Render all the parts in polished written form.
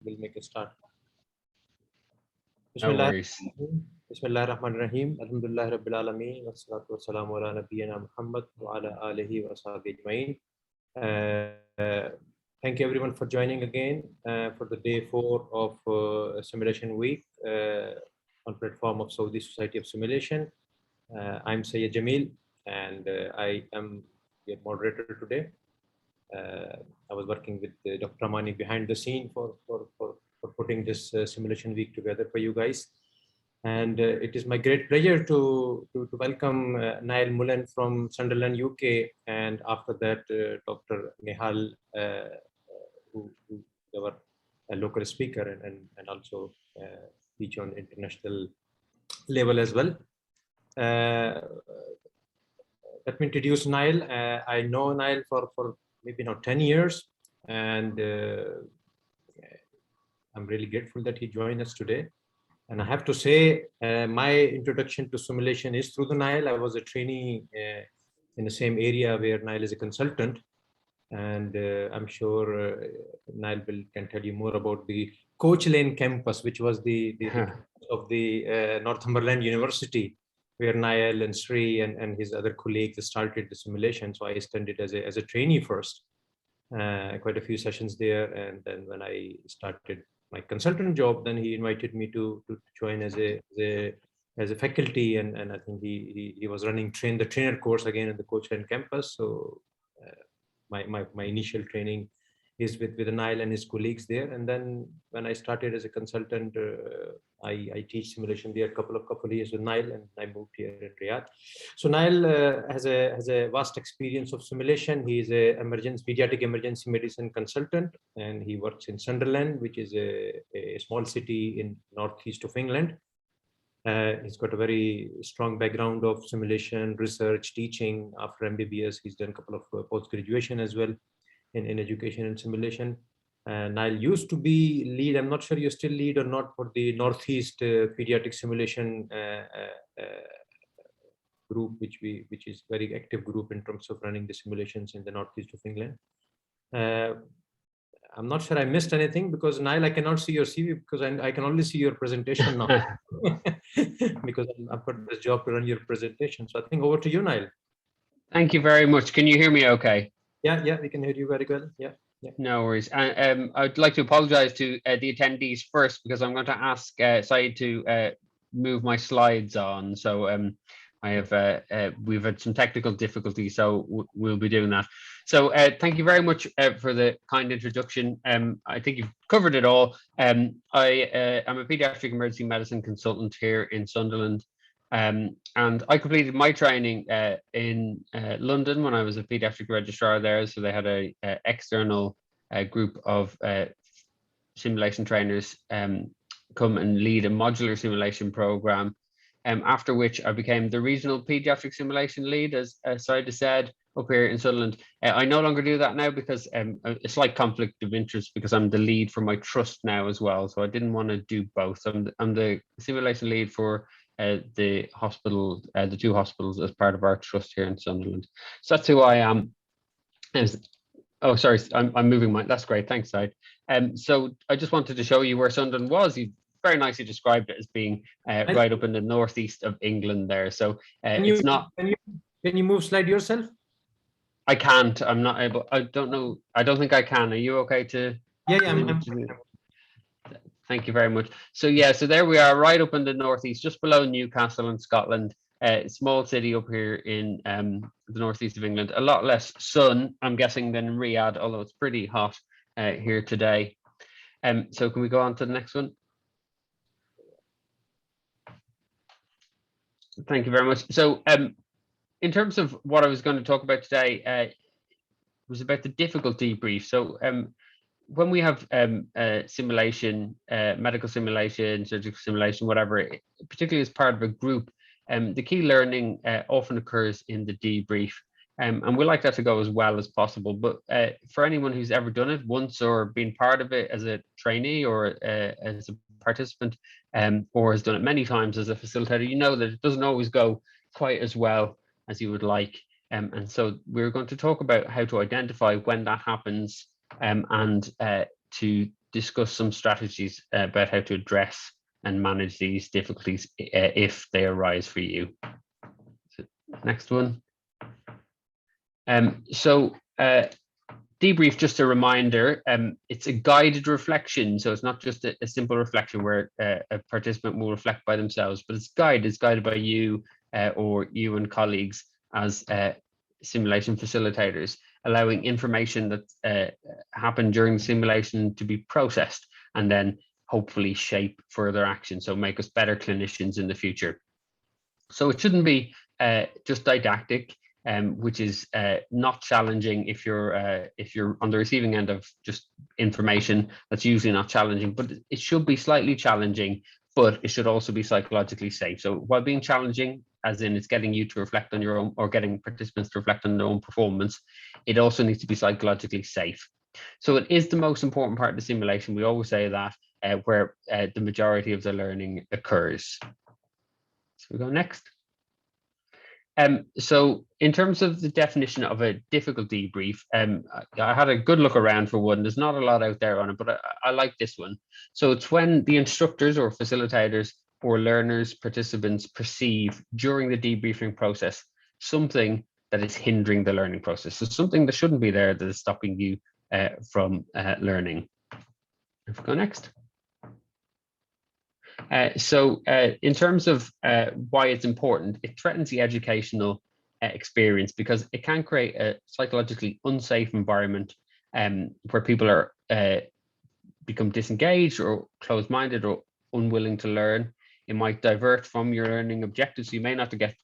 we'll make a start. No worries. Bismillahirrahmanirrahim. Alhamdulillah Rabbil Alameen. Wassalatu wassalamu ala nabiyyina Muhammad wa ala alihi wa sahbihi ajma'in. Thank you everyone for joining again for the day 4 of Simulation Week on platform of Saudi Society of Simulation. I'm Sayyid Jamil and I am your moderator today. I was working with Dr. Ramani behind the scene for putting this Simulation Week together for you guys. And it is my great pleasure to welcome Niall Mullen from Sunderland, UK, and after that Dr. Nehal, who our local speaker and also teach on international level as well. Let me introduce Niall. I know Niall for maybe now 10 years, and I'm really grateful that he joined us today. And I have to say, my introduction to simulation is through the Niall. I was a trainee in the same area where Niall is a consultant, and I'm sure Niall can tell you more about the Coach Lane campus, which was the of the Northumberland University, where Niall and Sri and his other colleagues started the simulation. So I studied as a trainee first, quite a few sessions there, and then when I started my consultant job, then he invited me to join as a faculty, and I think he was running the trainer course again at the Coach Lane campus. So my initial training is with Niall and his colleagues there, and then when I started as a consultant, I teach simulation there a couple of years with Niall, and I moved here in Riyadh. So Niall has a vast experience of simulation. He is a pediatric emergency medicine consultant, and he works in Sunderland, which is a small city in northeast of England. He's got a very strong background of simulation, research, teaching. After MBBS, he's done a couple of post-graduation as well in education and simulation. Niall used to be lead, I'm not sure you still lead or not, for the Northeast Pediatric Simulation group, which is very active group in terms of running the simulations in the Northeast of England. I'm not sure I missed anything, because Niall, I cannot see your CV because I can only see your presentation now because I've got this job to run your presentation. So I think over to you, Niall. Thank you very much. Can you hear me okay? Yeah, we can hear you very well. Yeah. No worries. And I'd like to apologize to the attendees first, because I'm going to ask Saeed to move my slides on. So we've had some technical difficulties, so we'll be doing that. So thank you very much for the kind introduction. I think you've covered it all. I am a pediatric emergency medicine consultant here in Sunderland. And I completed my training in London when I was a pediatric registrar there. So they had a external group of simulation trainers come and lead a modular simulation program. After which I became the regional pediatric simulation lead, as Saida said, up here in Sunderland. I no longer do that now because a slight conflict of interest, because I'm the lead for my trust now as well. So I didn't want to do both. I'm the simulation lead for the hospital, the two hospitals as part of our trust here in Sunderland. So that's who I am. Oh, sorry, I'm moving my. That's great, thanks, Said. So I just wanted to show you where Sunderland was. You very nicely described it as being right up in the northeast of England there. So it's not. Can you move slide yourself? I can't. I'm not able. I don't know. I don't think I can. Are you okay to? Yeah, I'm Thank you very much. So yeah, so there we are, right up in the northeast, just below Newcastle in Scotland. Small city up here in the northeast of England. A lot less sun, I'm guessing, than Riyadh, although it's pretty hot here today. So can we go on to the next one? Thank you very much. So in terms of what I was going to talk about today, was about the difficulty brief. So when we have simulation, medical simulation, surgical simulation, whatever, particularly as part of a group, the key learning often occurs in the debrief. And we like that to go as well as possible. But for anyone who's ever done it once or been part of it as a trainee or as a participant, or has done it many times as a facilitator, you know that it doesn't always go quite as well as you would like. And so we're going to talk about how to identify when that happens, and to discuss some strategies about how to address and manage these difficulties if they arise for you. So, next one. Debrief, just a reminder, it's a guided reflection. So it's not just a simple reflection where a participant will reflect by themselves, but it's guided by you or you and colleagues as simulation facilitators, allowing information that happened during the simulation to be processed and then hopefully shape further action. So make us better clinicians in the future. So it shouldn't be just didactic. Which is not challenging if you're on the receiving end of just information. That's usually not challenging, but it should be slightly challenging, but it should also be psychologically safe. So while being challenging, as in it's getting you to reflect on your own or getting participants to reflect on their own performance, it also needs to be psychologically safe. So it is the most important part of the simulation. We always say that where the majority of the learning occurs. So we go next. So in terms of the definition of a difficult debrief, I had a good look around for one. There's not a lot out there on it, but I like this one. So it's when the instructors or facilitators or learners, participants perceive during the debriefing process something that is hindering the learning process. So something that shouldn't be there that is stopping you from learning. If we go next. In terms of why it's important, it threatens the educational experience because it can create a psychologically unsafe environment where people are become disengaged or closed-minded or unwilling to learn. It might divert from your learning objectives. So you may not get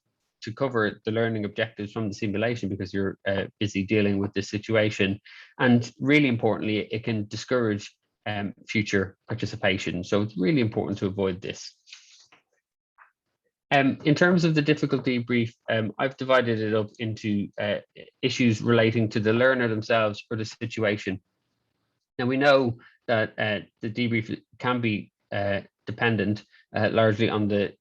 to cover the learning objectives from the simulation because you're busy dealing with this situation. And really importantly, it can discourage future participation. So it's really important to avoid this. In terms of the difficulty brief, I've divided it up into issues relating to the learner themselves or the situation. Now we know that the debrief can be dependent largely on the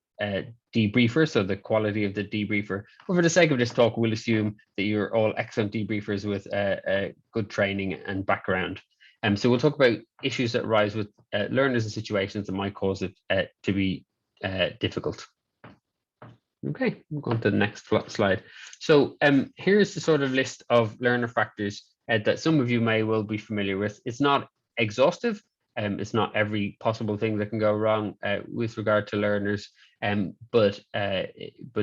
debriefer, so the quality of the debriefer. But for the sake of this talk, we'll assume that you're all excellent debriefers with good training and background. So we'll talk about issues that arise with learners and situations that might cause it to be difficult. Okay, we'll go on to the next slide. So here's the sort of list of learner factors that some of you may well be familiar with. It's not exhaustive. It's not every possible thing that can go wrong with regard to learners, but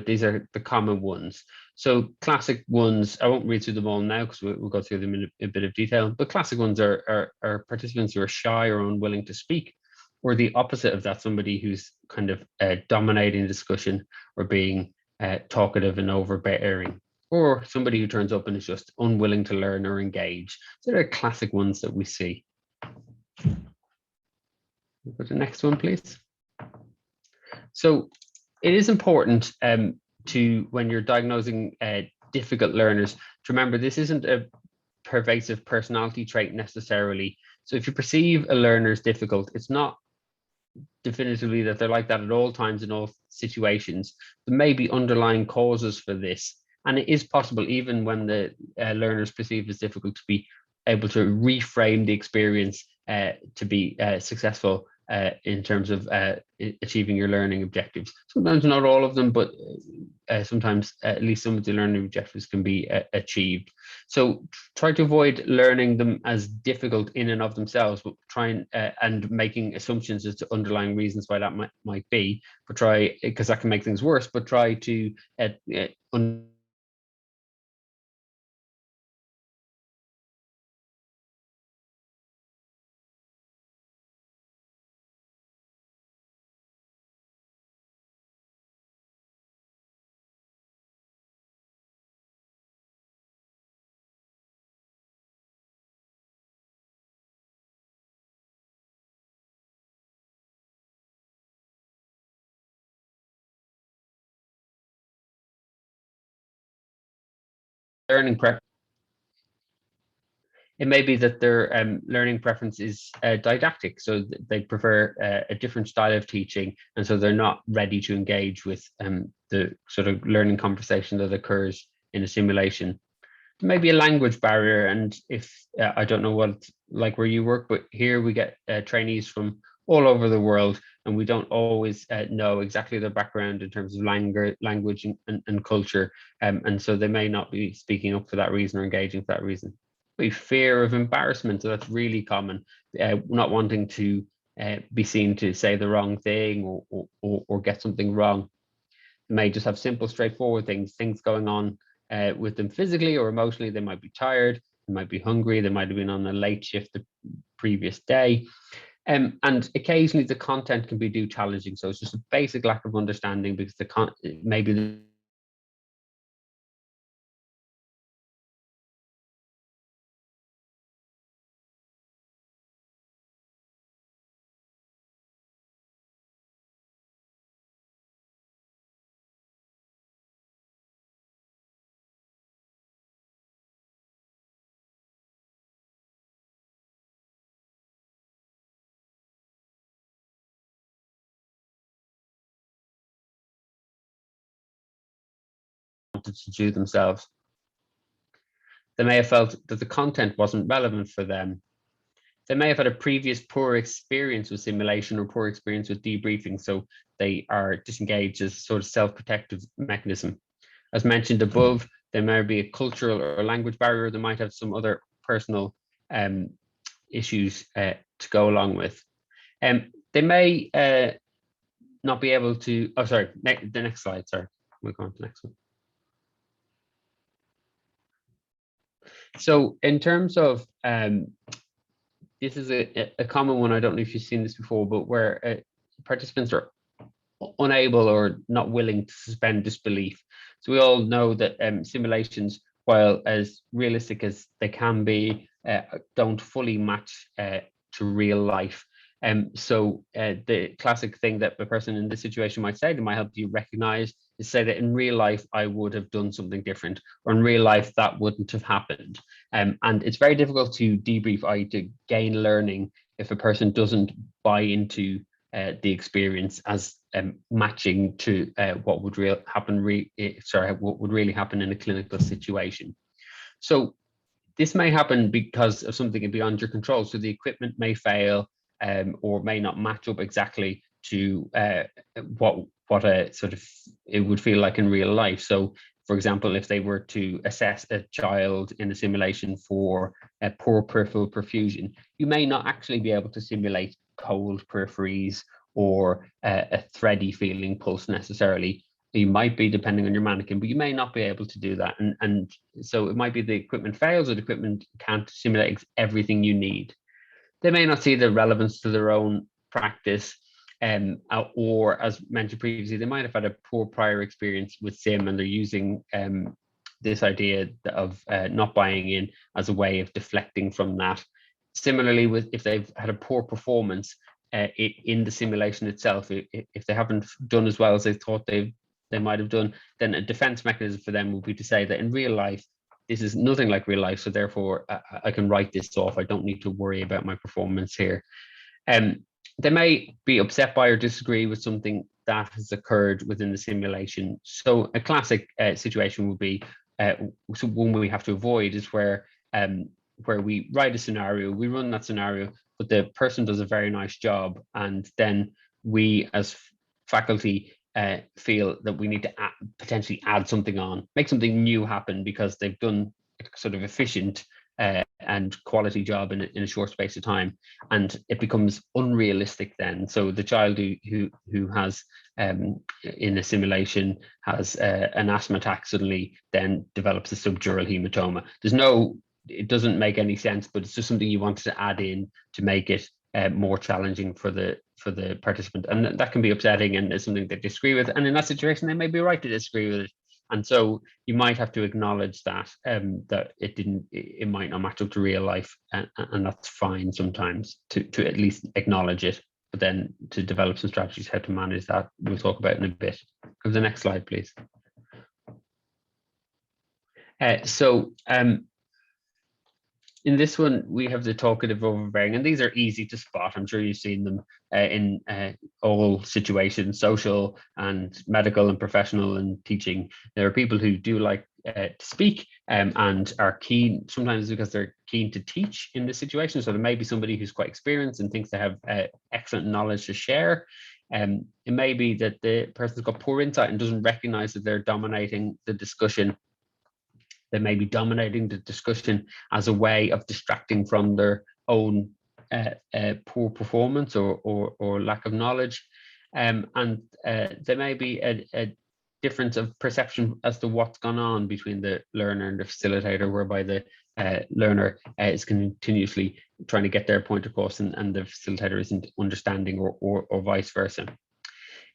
these are the common ones. So classic ones, I won't read through them all now because we'll go through them in a bit of detail, but classic ones are participants who are shy or unwilling to speak, or the opposite of that, somebody who's kind of dominating discussion or being talkative and overbearing, or somebody who turns up and is just unwilling to learn or engage. So they're classic ones that we see. Go to the next one, please. So it is important to, when you're diagnosing difficult learners, to remember this isn't a pervasive personality trait necessarily. So if you perceive a learner as difficult, it's not definitively that they're like that at all times in all situations. There may be underlying causes for this. And it is possible, even when the learner is perceived as difficult, to be able to reframe the experience to be successful in terms of achieving your learning objectives. Sometimes not all of them, but sometimes at least some of the learning objectives can be achieved. So try to avoid learning them as difficult in and of themselves, but try and making assumptions as to underlying reasons why that might be, but try, because that can make things worse, but try to learning prep. It may be that their learning preference is didactic, so they prefer a different style of teaching, and so they're not ready to engage with the sort of learning conversation that occurs in a simulation. There may be a language barrier, and if I don't know what like where you work, but here we get trainees from all over the world, and we don't always know exactly their background in terms of language and culture, and so they may not be speaking up for that reason or engaging for that reason. We fear of embarrassment, so that's really common, not wanting to be seen to say the wrong thing or get something wrong. They may just have simple, straightforward things going on with them physically or emotionally. They might be tired, they might be hungry, they might have been on a late shift the previous day. And occasionally the content can be too challenging. So it's just a basic lack of understanding because maybe the wanted to do themselves. They may have felt that the content wasn't relevant for them. They may have had a previous poor experience with simulation or poor experience with debriefing, so they are disengaged as a sort of self-protective mechanism. As mentioned above, there may be a cultural or language barrier. They might have some other personal issues to go along with. They may not be able to, oh, sorry, the next slide, sorry. We'll go on to the next one. So in terms of, this is a common one, I don't know if you've seen this before, but where participants are unable or not willing to suspend disbelief. So we all know that simulations, while as realistic as they can be, don't fully match to real life. So the classic thing that the person in this situation might say, that might help you recognize, is say that in real life, I would have done something different, or in real life, that wouldn't have happened. And it's very difficult to debrief, i.e. to gain learning, if a person doesn't buy into the experience as matching to what would really happen in a clinical situation. So this may happen because of something beyond your control. So the equipment may fail or may not match up exactly to what a sort of it would feel like in real life. So for example, if they were to assess a child in a simulation for a poor peripheral perfusion, you may not actually be able to simulate cold peripheries or a thready feeling pulse necessarily. You might be, depending on your mannequin, but you may not be able to do that. And so it might be the equipment fails or the equipment can't simulate everything you need. They may not see the relevance to their own practice, or as mentioned previously, they might have had a poor prior experience with sim and they're using this idea of not buying in as a way of deflecting from that. Similarly, if they've had a poor performance in the simulation itself, if they haven't done as well as they thought they might have done, then a defense mechanism for them would be to say that in real life, this is nothing like real life, so therefore I can write this off. I don't need to worry about my performance here. They may be upset by or disagree with something that has occurred within the simulation. So a classic situation would be, so one we have to avoid is where we write a scenario, we run that scenario, but the person does a very nice job, and then we as faculty feel that we need to potentially add something on, make something new happen because they've done a sort of efficient and quality job in a short space of time, and it becomes unrealistic then. So the child who has in a simulation has an asthma attack suddenly then develops a subdural hematoma. It doesn't make any sense, but it's just something you wanted to add in to make it more challenging for the participant, and that can be upsetting and is something they disagree with. And in that situation, they may be right to disagree with it. And so you might have to acknowledge that that it might not match up to real life, and that's fine sometimes to at least acknowledge it. But then to develop some strategies how to manage that, we'll talk about in a bit. Go to the next slide, please. In this one, we have the talkative overbearing, and these are easy to spot. I'm sure you've seen them in all situations, social and medical and professional and teaching. There are people who do like to speak and are keen, sometimes because they're keen to teach in this situation. So there may be somebody who's quite experienced and thinks they have excellent knowledge to share. It may be that the person's got poor insight and doesn't recognize that they're dominating the discussion. They may be dominating the discussion as a way of distracting from their own poor performance or lack of knowledge. And there may be a difference of perception as to what's gone on between the learner and the facilitator, whereby the learner is continuously trying to get their point across and the facilitator isn't understanding or vice versa.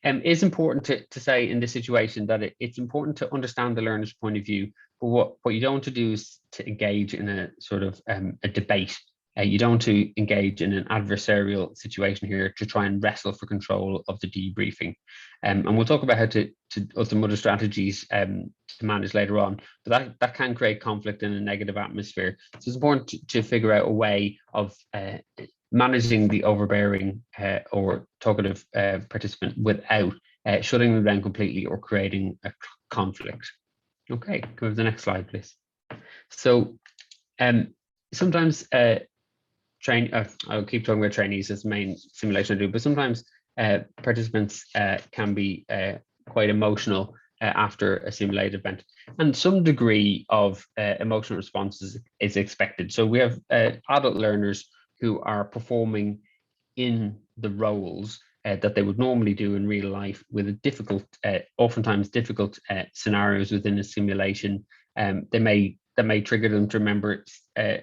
It's important to say in this situation that it's important to understand the learner's point of view, but what you don't want to do is to engage in a sort of a debate. You don't want to engage in an adversarial situation here to try and wrestle for control of the debriefing. And we'll talk about how to some other strategies to manage later on, but that can create conflict in a negative atmosphere. So it's important to figure out a way of managing the overbearing or talkative participant without shutting them down completely or creating a conflict. Okay, go to the next slide, please. So sometimes I'll keep talking about trainees as the main simulation I do, but sometimes participants can be quite emotional after a simulated event, and some degree of emotional responses is expected. So we have adult learners who are performing in the roles that they would normally do in real life with a difficult, oftentimes difficult scenarios within a simulation. That may trigger them to remember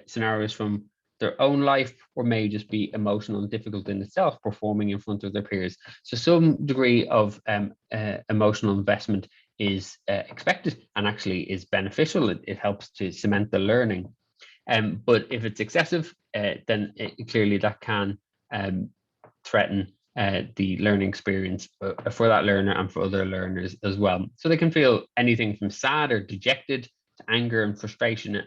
scenarios from their own life, or may just be emotional and difficult in itself, performing in front of their peers. So some degree of emotional investment is expected and actually is beneficial. It helps to cement the learning. But if it's excessive, then clearly that can threaten the learning experience for that learner and for other learners as well. So they can feel anything from sad or dejected to anger and frustration,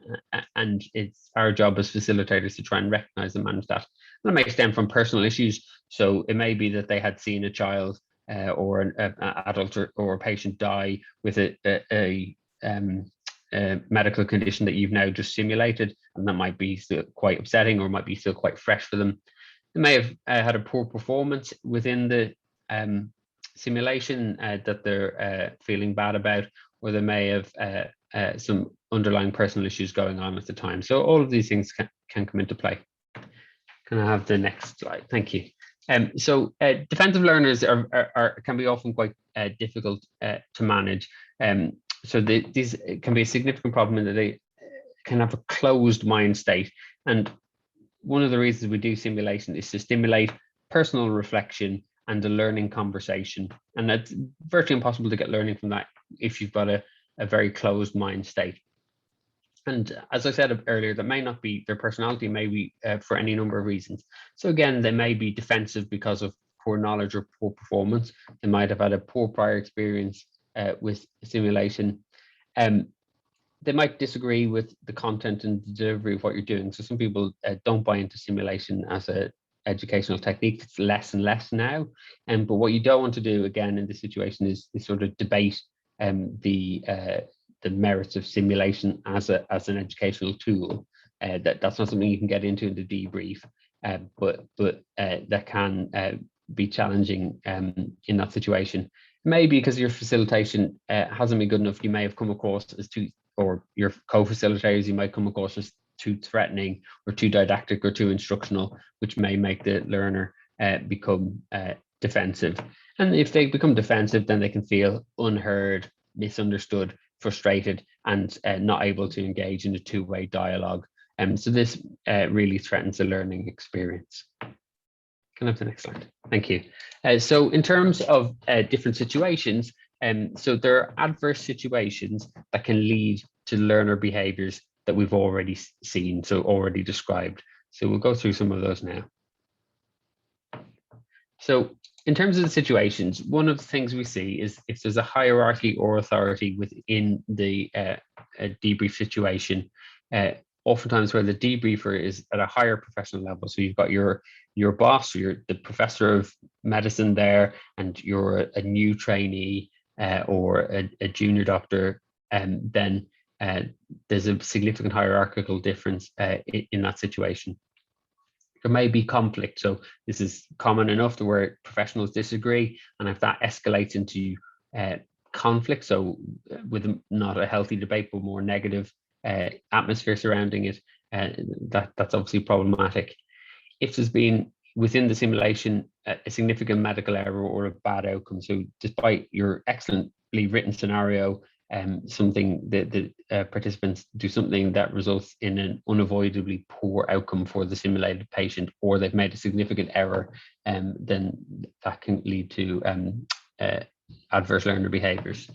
and it's our job as facilitators to try and recognize and manage that. And it may stem from personal issues. So it may be that they had seen a child or an adult or a patient die with a medical condition that you've now just simulated, and that might be still quite upsetting or might be still quite fresh for them. They may have had a poor performance within the simulation that they're feeling bad about, or they may have some underlying personal issues going on at the time. So all of these things can come into play. Can I have the next slide? Thank you. So defensive learners can be often quite difficult to manage. So these can be a significant problem in that they can have a closed mind state. And one of the reasons we do simulation is to stimulate personal reflection and a learning conversation. And it's virtually impossible to get learning from that if you've got a very closed mind state. And as I said earlier, that may not be their personality, may be for any number of reasons. So again, they may be defensive because of poor knowledge or poor performance. They might have had a poor prior experience with simulation. They might disagree with the content and the delivery of what you're doing. So some people don't buy into simulation as an educational technique. It's less and less now. But what you don't want to do, again, in this situation is sort of debate the merits of simulation as an educational tool. That's not something you can get into in the debrief, but that can be challenging in that situation. Maybe because your facilitation hasn't been good enough, you may have come across as too, or your co-facilitators, you might come across as too threatening or too didactic or too instructional, which may make the learner become defensive. And if they become defensive, then they can feel unheard, misunderstood, frustrated, and not able to engage in a two-way dialogue. So this really threatens the learning experience. Can I have the next slide? Thank you. So in terms of different situations, so there are adverse situations that can lead to learner behaviors that we've already seen, so already described. So we'll go through some of those now. So in terms of the situations, one of the things we see is if there's a hierarchy or authority within the debrief situation, oftentimes where the debriefer is at a higher professional level. So you've got your boss, or you're the professor of medicine there, and you're a new trainee or a junior doctor, and then there's a significant hierarchical difference in that situation. There may be conflict. So this is common enough to where professionals disagree, and if that escalates into conflict, so with not a healthy debate but more negative atmosphere surrounding it, that's obviously problematic. If there's been within the simulation a significant medical error or a bad outcome, so despite your excellently written scenario, something that the participants do something that results in an unavoidably poor outcome for the simulated patient, or they've made a significant error, then that can lead to adverse learner behaviors.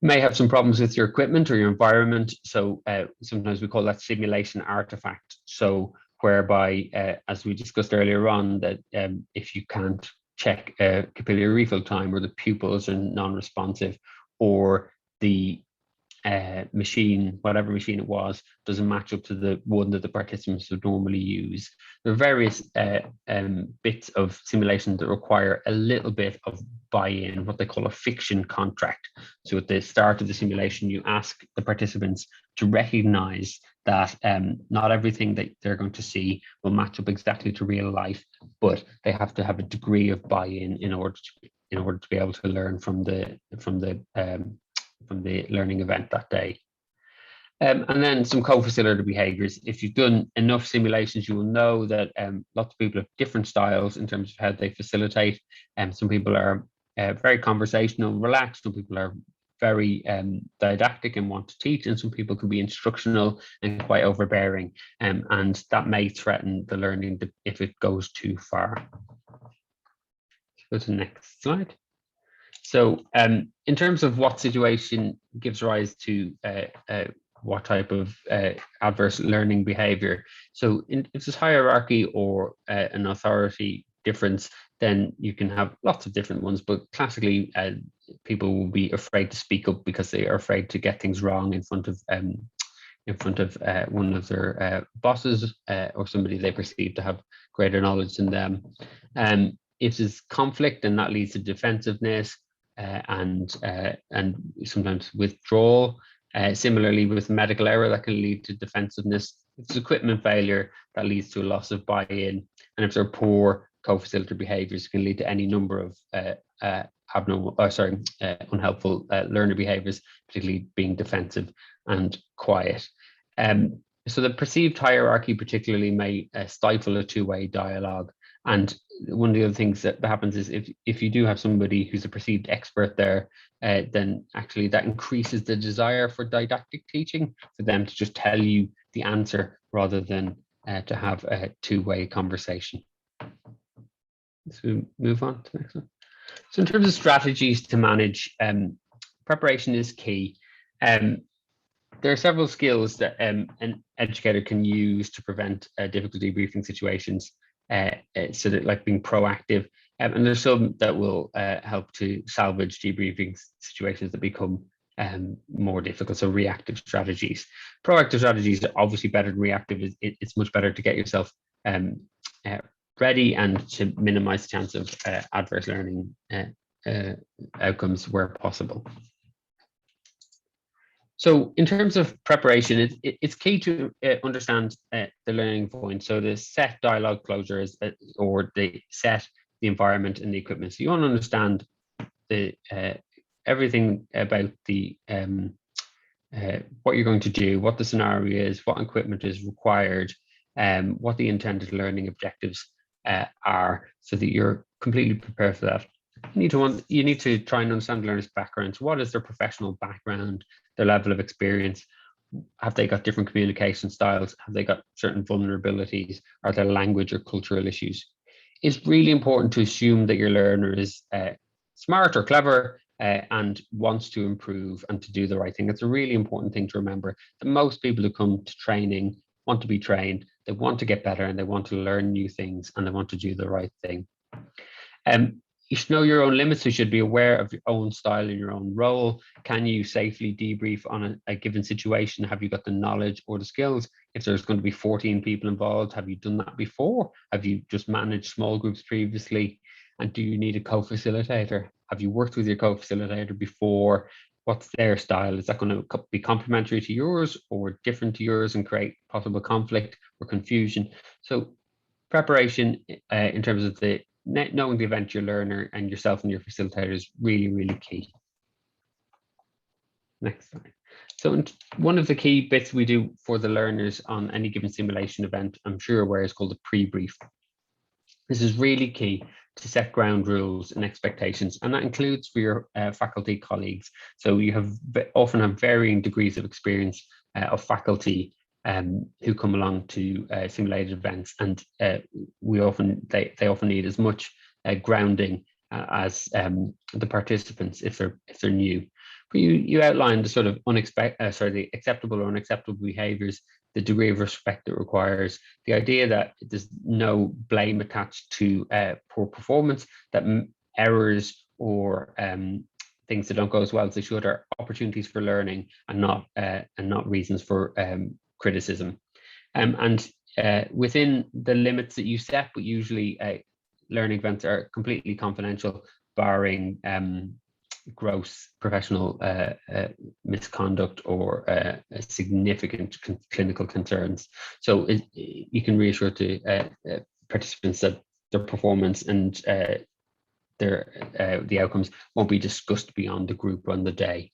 You may have some problems with your equipment or your environment. So sometimes we call that simulation artifact. So whereby, as we discussed earlier on, that if you can't check capillary refill time, or the pupils are non-responsive, or the machine, whatever machine it was, doesn't match up to the one that the participants would normally use. There are various bits of simulation that require a little bit of buy-in, what they call a fiction contract. So at the start of the simulation, you ask the participants to recognize that not everything that they're going to see will match up exactly to real life, but they have to have a degree of buy-in in order to be able to learn from the learning event that day. And then some co-facilitator behaviors. If you've done enough simulations, you will know that lots of people have different styles in terms of how they facilitate. Some people are very conversational, relaxed. Some people are very didactic and want to teach, and some people can be instructional and quite overbearing. And that may threaten the learning if it goes too far. Let's go to the next slide. So in terms of what situation gives rise to what type of adverse learning behavior, so if there's hierarchy or an authority difference, then you can have lots of different ones, but classically people will be afraid to speak up because they are afraid to get things wrong in front of one of their bosses or somebody they perceive to have greater knowledge than them. If there's conflict, then that leads to defensiveness, and sometimes withdrawal. Similarly, with medical error, that can lead to defensiveness. If it's equipment failure, that leads to a loss of buy-in. And if there are poor co-facilitator behaviors, it can lead to any number of unhelpful learner behaviors, particularly being defensive and quiet. So the perceived hierarchy particularly may stifle a two-way dialogue. And one of the other things that happens is if you do have somebody who's a perceived expert there, then actually that increases the desire for didactic teaching, for them to just tell you the answer rather than to have a two-way conversation. So move on to the next one. So in terms of strategies to manage, preparation is key. There are several skills that an educator can use to prevent difficult debriefing situations. So that, like being proactive, and there's some that will help to salvage debriefing situations that become more difficult. So reactive strategies. Proactive strategies are obviously better than reactive. It's much better to get yourself ready and to minimize the chance of adverse learning outcomes where possible. So in terms of preparation, it's key to understand the learning point. So the set dialogue closure is, or the set the environment and the equipment. So you want to understand the everything about the what you're going to do, what the scenario is, what equipment is required, what the intended learning objectives are, so that you're completely prepared for that. You need to try and understand the learner's backgrounds. What is their professional background, their level of experience? Have they got different communication styles? Have they got certain vulnerabilities? Are there language or cultural issues? It's really important to assume that your learner is smart or clever and wants to improve and to do the right thing. It's a really important thing to remember, that most people who come to training want to be trained, they want to get better, and they want to learn new things, and they want to do the right thing. You should know your own limits. You should be aware of your own style and your own role. Can you safely debrief on a given situation? Have you got the knowledge or the skills? If there's going to be 14 people involved, have you done that before? Have you just managed small groups previously? And do you need a co-facilitator? Have you worked with your co-facilitator before? What's their style? Is that going to be complementary to yours or different to yours and create possible conflict or confusion? So preparation in terms of knowing the event your learner and yourself and your facilitator is really, really key. Next slide. So one of the key bits we do for the learners on any given simulation event, I'm sure you're aware, is called the pre-brief. This is really key to set ground rules and expectations, and that includes for your faculty colleagues. So you often have varying degrees of experience of faculty who come along to simulated events, and they often need as much grounding as the participants if they're new. But you outlined the sort of the acceptable or unacceptable behaviours, the degree of respect it requires, the idea that there's no blame attached to poor performance, that errors or things that don't go as well as they should are opportunities for learning and not reasons for criticism. And within the limits that you set, but usually learning events are completely confidential, barring gross professional misconduct or significant clinical concerns. So you can reassure to participants that their performance and the outcomes won't be discussed beyond the group on the day.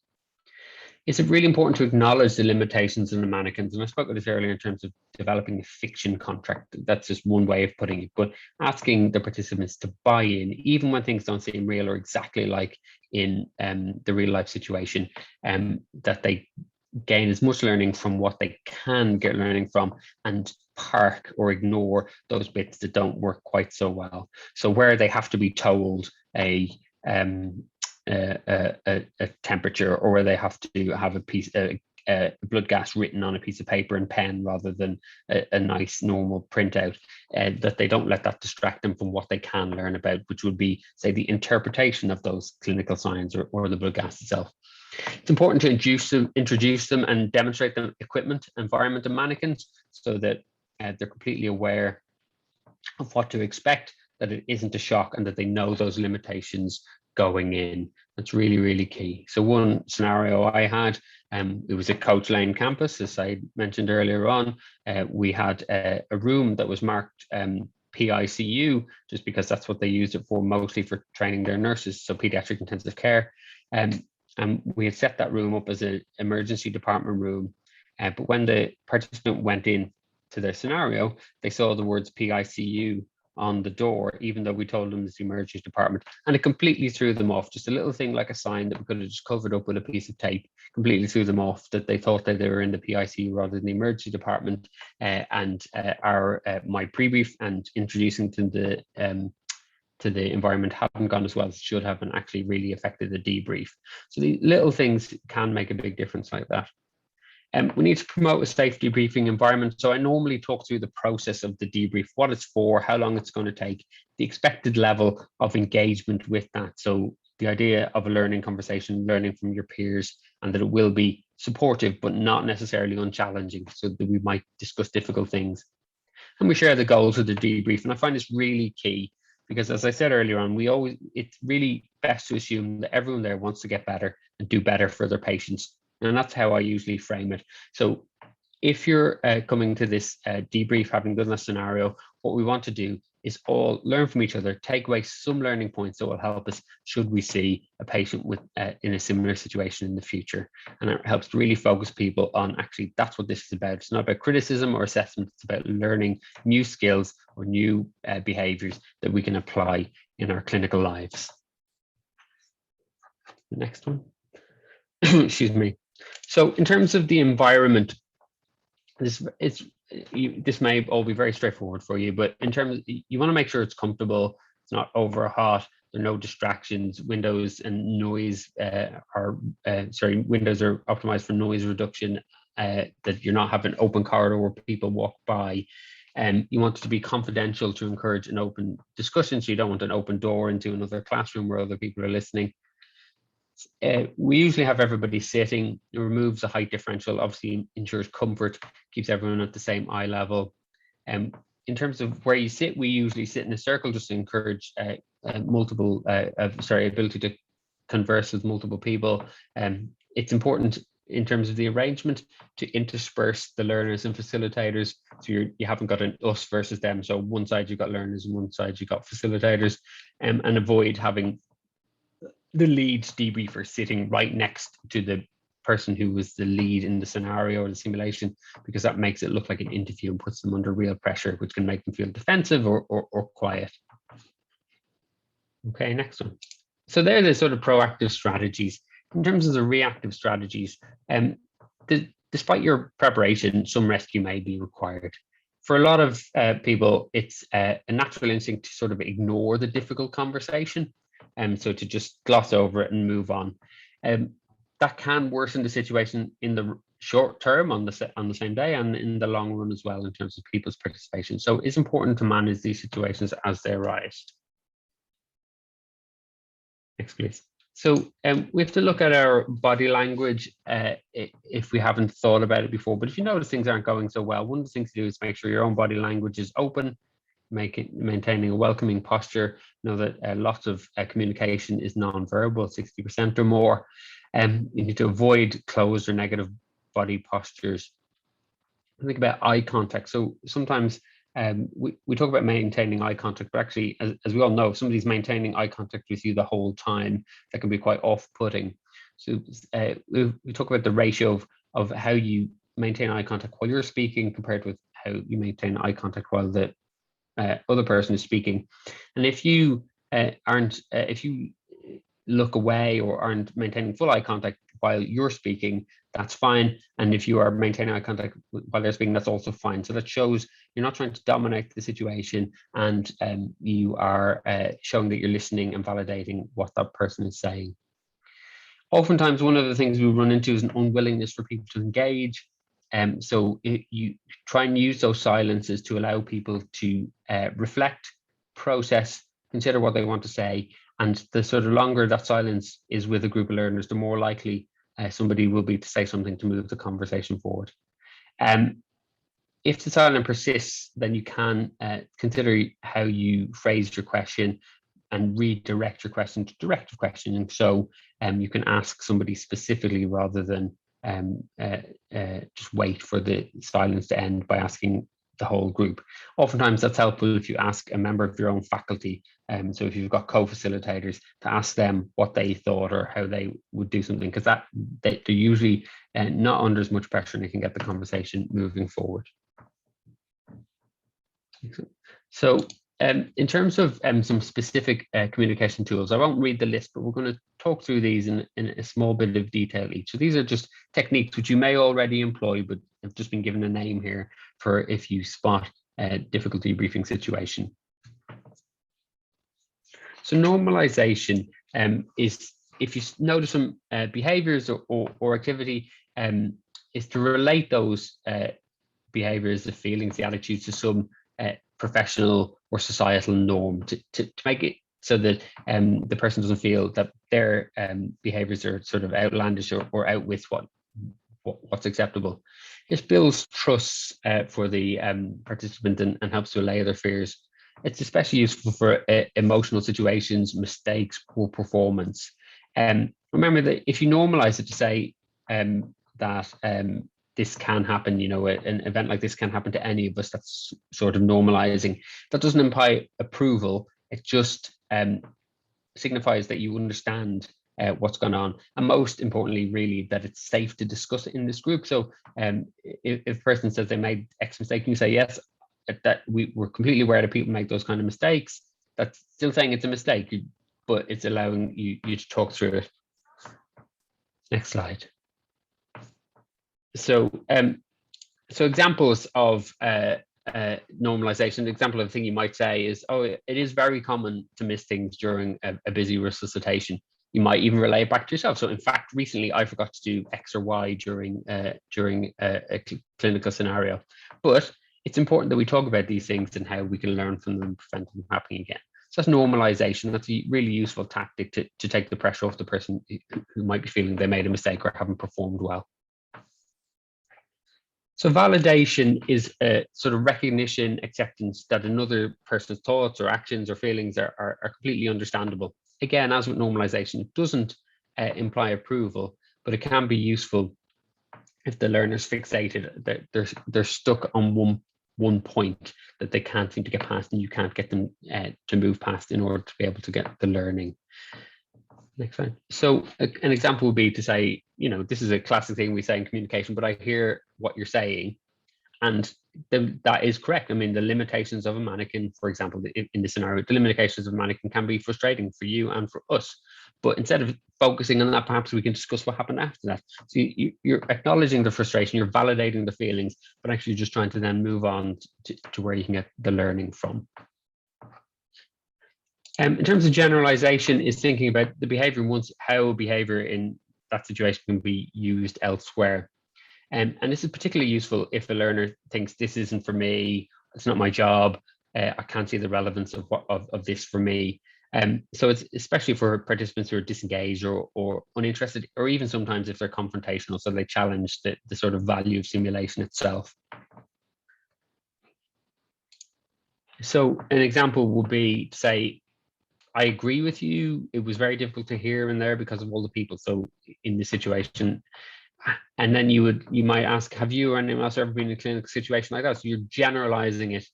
It's really important to acknowledge the limitations of the mannequins. And I spoke of this earlier in terms of developing a fiction contract. That's just one way of putting it, but asking the participants to buy in, even when things don't seem real or exactly like in the real life situation, that they gain as much learning from what they can get learning from and park or ignore those bits that don't work quite so well. So where they have to be told a temperature, or where they have to have a blood gas written on a piece of paper and pen rather than a nice normal printout, that they don't let that distract them from what they can learn about, which would be, say, the interpretation of those clinical signs or the blood gas itself. It's important to introduce them and demonstrate them equipment, environment, and mannequins so that they're completely aware of what to expect, that it isn't a shock, and that they know those limitations going in. That's really, really key. So one scenario I had, it was at Coach Lane campus, as I mentioned earlier on. We had a room that was marked PICU, just because that's what they used it for, mostly for training their nurses, so pediatric intensive care. And we had set that room up as an emergency department room. But when the participant went in to their scenario, they saw the words PICU on the door, even though we told them it's the emergency department, and it completely threw them off. Just a little thing like a sign that we could have just covered up with a piece of tape completely threw them off, that they thought that they were in the PICU rather than the emergency department. And my pre-brief and introducing to the environment haven't gone as well as it should have, and actually really affected the debrief. So the little things can make a big difference like that. We need to promote a safe debriefing environment. So I normally talk through the process of the debrief, what it's for, how long it's going to take, the expected level of engagement with that. So the idea of a learning conversation, learning from your peers, and that it will be supportive, but not necessarily unchallenging, so that we might discuss difficult things. And we share the goals of the debrief. And I find this really key, because as I said earlier on, it's really best to assume that everyone there wants to get better and do better for their patients. And that's how I usually frame it. So if you're coming to this debrief, having done a scenario, what we want to do is all learn from each other, take away some learning points that will help us should we see a patient in a similar situation in the future. And it helps to really focus people on actually that's what this is about. It's not about criticism or assessment. It's about learning new skills or new behaviors that we can apply in our clinical lives. The next one. Excuse me. So in terms of the environment, this may all be very straightforward for you, but in terms of, you want to make sure it's comfortable, it's not over hot, there are no distractions, windows and noise windows are optimized for noise reduction, that you're not having open corridor where people walk by. You want it to be confidential to encourage an open discussion, so you don't want an open door into another classroom where other people are listening. We usually have everybody sitting. It removes the height differential, obviously ensures comfort, keeps everyone at the same eye level. In terms of where you sit, we usually sit in a circle just to encourage ability to converse with multiple people. It's important in terms of the arrangement to intersperse the learners and facilitators, so you haven't got an us versus them. So one side you've got learners and one side you've got facilitators, and avoid having the lead debriefer sitting right next to the person who was the lead in the scenario or the simulation, because that makes it look like an interview and puts them under real pressure, which can make them feel defensive or quiet. Okay, next one. So they're the sort of proactive strategies. In terms of the reactive strategies, despite your preparation, some rescue may be required. For a lot of people, it's a natural instinct to sort of ignore the difficult conversation, so to just gloss over it and move on. That can worsen the situation in the short term on the same day, and in the long run as well in terms of people's participation. So it's important to manage these situations as they arise. Next, please. So we have to look at our body language if we haven't thought about it before. But if you notice things aren't going so well, one of the things to do is make sure your own body language is open, maintaining a welcoming posture. Know that lots of communication is non-verbal, 60% or more. You need to avoid closed or negative body postures. Think about eye contact. So sometimes we talk about maintaining eye contact, but actually, as we all know, if somebody's maintaining eye contact with you the whole time, that can be quite off-putting. So we talk about the ratio of how you maintain eye contact while you're speaking compared with how you maintain eye contact while the other person is speaking. And if you if you look away or aren't maintaining full eye contact while you're speaking, that's fine. And if you are maintaining eye contact while they're speaking, that's also fine. So that shows you're not trying to dominate the situation, and you are showing that you're listening and validating what that person is saying. Oftentimes, one of the things we run into is an unwillingness for people to engage. So you try and use those silences to allow people to reflect, process, consider what they want to say. And the sort of longer that silence is with a group of learners, the more likely somebody will be to say something to move the conversation forward. If the silence persists, then you can consider how you phrase your question and redirect your question to directive questioning. So you can ask somebody specifically rather than just wait for the silence to end by asking the whole group. Oftentimes that's helpful if you ask a member of your own faculty. So if you've got co-facilitators, to ask them what they thought or how they would do something, because they're usually not under as much pressure and they can get the conversation moving forward. So in terms of some specific communication tools, I won't read the list, but we're going to talk through these in a small bit of detail each. So these are just techniques which you may already employ, but have just been given a name here for if you spot a difficult debriefing situation. So normalization is, if you notice some behaviors or activity, is to relate those behaviors, the feelings, the attitudes to some professional or societal norm to make it so that the person doesn't feel that their behaviors are sort of outlandish or out with what's acceptable. This builds trust for the participant and helps to allay their fears. It's especially useful for emotional situations, mistakes, poor performance. Remember that if you normalize it to say that this can happen, an event like this can happen to any of us, that's sort of normalizing. That doesn't imply approval. It just signifies that you understand what's going on. And most importantly, really, that it's safe to discuss it in this group. So if a person says they made X mistake, you say, yes, that we're completely aware that people make those kind of mistakes. That's still saying it's a mistake, but it's allowing you to talk through it. Next slide. So examples of normalization. The example of the thing you might say is, oh, it is very common to miss things during a busy resuscitation. You might even relay it back to yourself. So in fact, recently I forgot to do X or Y during a clinical scenario. But it's important that we talk about these things and how we can learn from them and prevent them from happening again. So that's normalization. That's a really useful tactic to take the pressure off the person who might be feeling they made a mistake or haven't performed well. So validation is a sort of recognition, acceptance that another person's thoughts or actions or feelings are completely understandable. Again, as with normalization, it doesn't imply approval, but it can be useful if the learner's fixated, that they're stuck on one point that they can't seem to get past, and you can't get them to move past in order to be able to get the learning. Next slide. So an example would be to say, this is a classic thing we say in communication, but I hear what you're saying, and that is correct. I mean, the limitations of a mannequin, for example, in this scenario, the limitations of a mannequin can be frustrating for you and for us. But instead of focusing on that, perhaps we can discuss what happened after that. So you're acknowledging the frustration, you're validating the feelings, but actually just trying to then move on to where you can get the learning from. In terms of generalization, is thinking about the behavior and how behavior in that situation can be used elsewhere. And this is particularly useful if a learner thinks this isn't for me, it's not my job, I can't see the relevance of this for me. So it's especially for participants who are disengaged or uninterested, or even sometimes if they're confrontational, so they challenge the sort of value of simulation itself. So an example would be to say, I agree with you. It was very difficult to hear in there because of all the people. So in this situation, and then you might ask, have you or anyone else ever been in a clinical situation like that? So you're generalizing it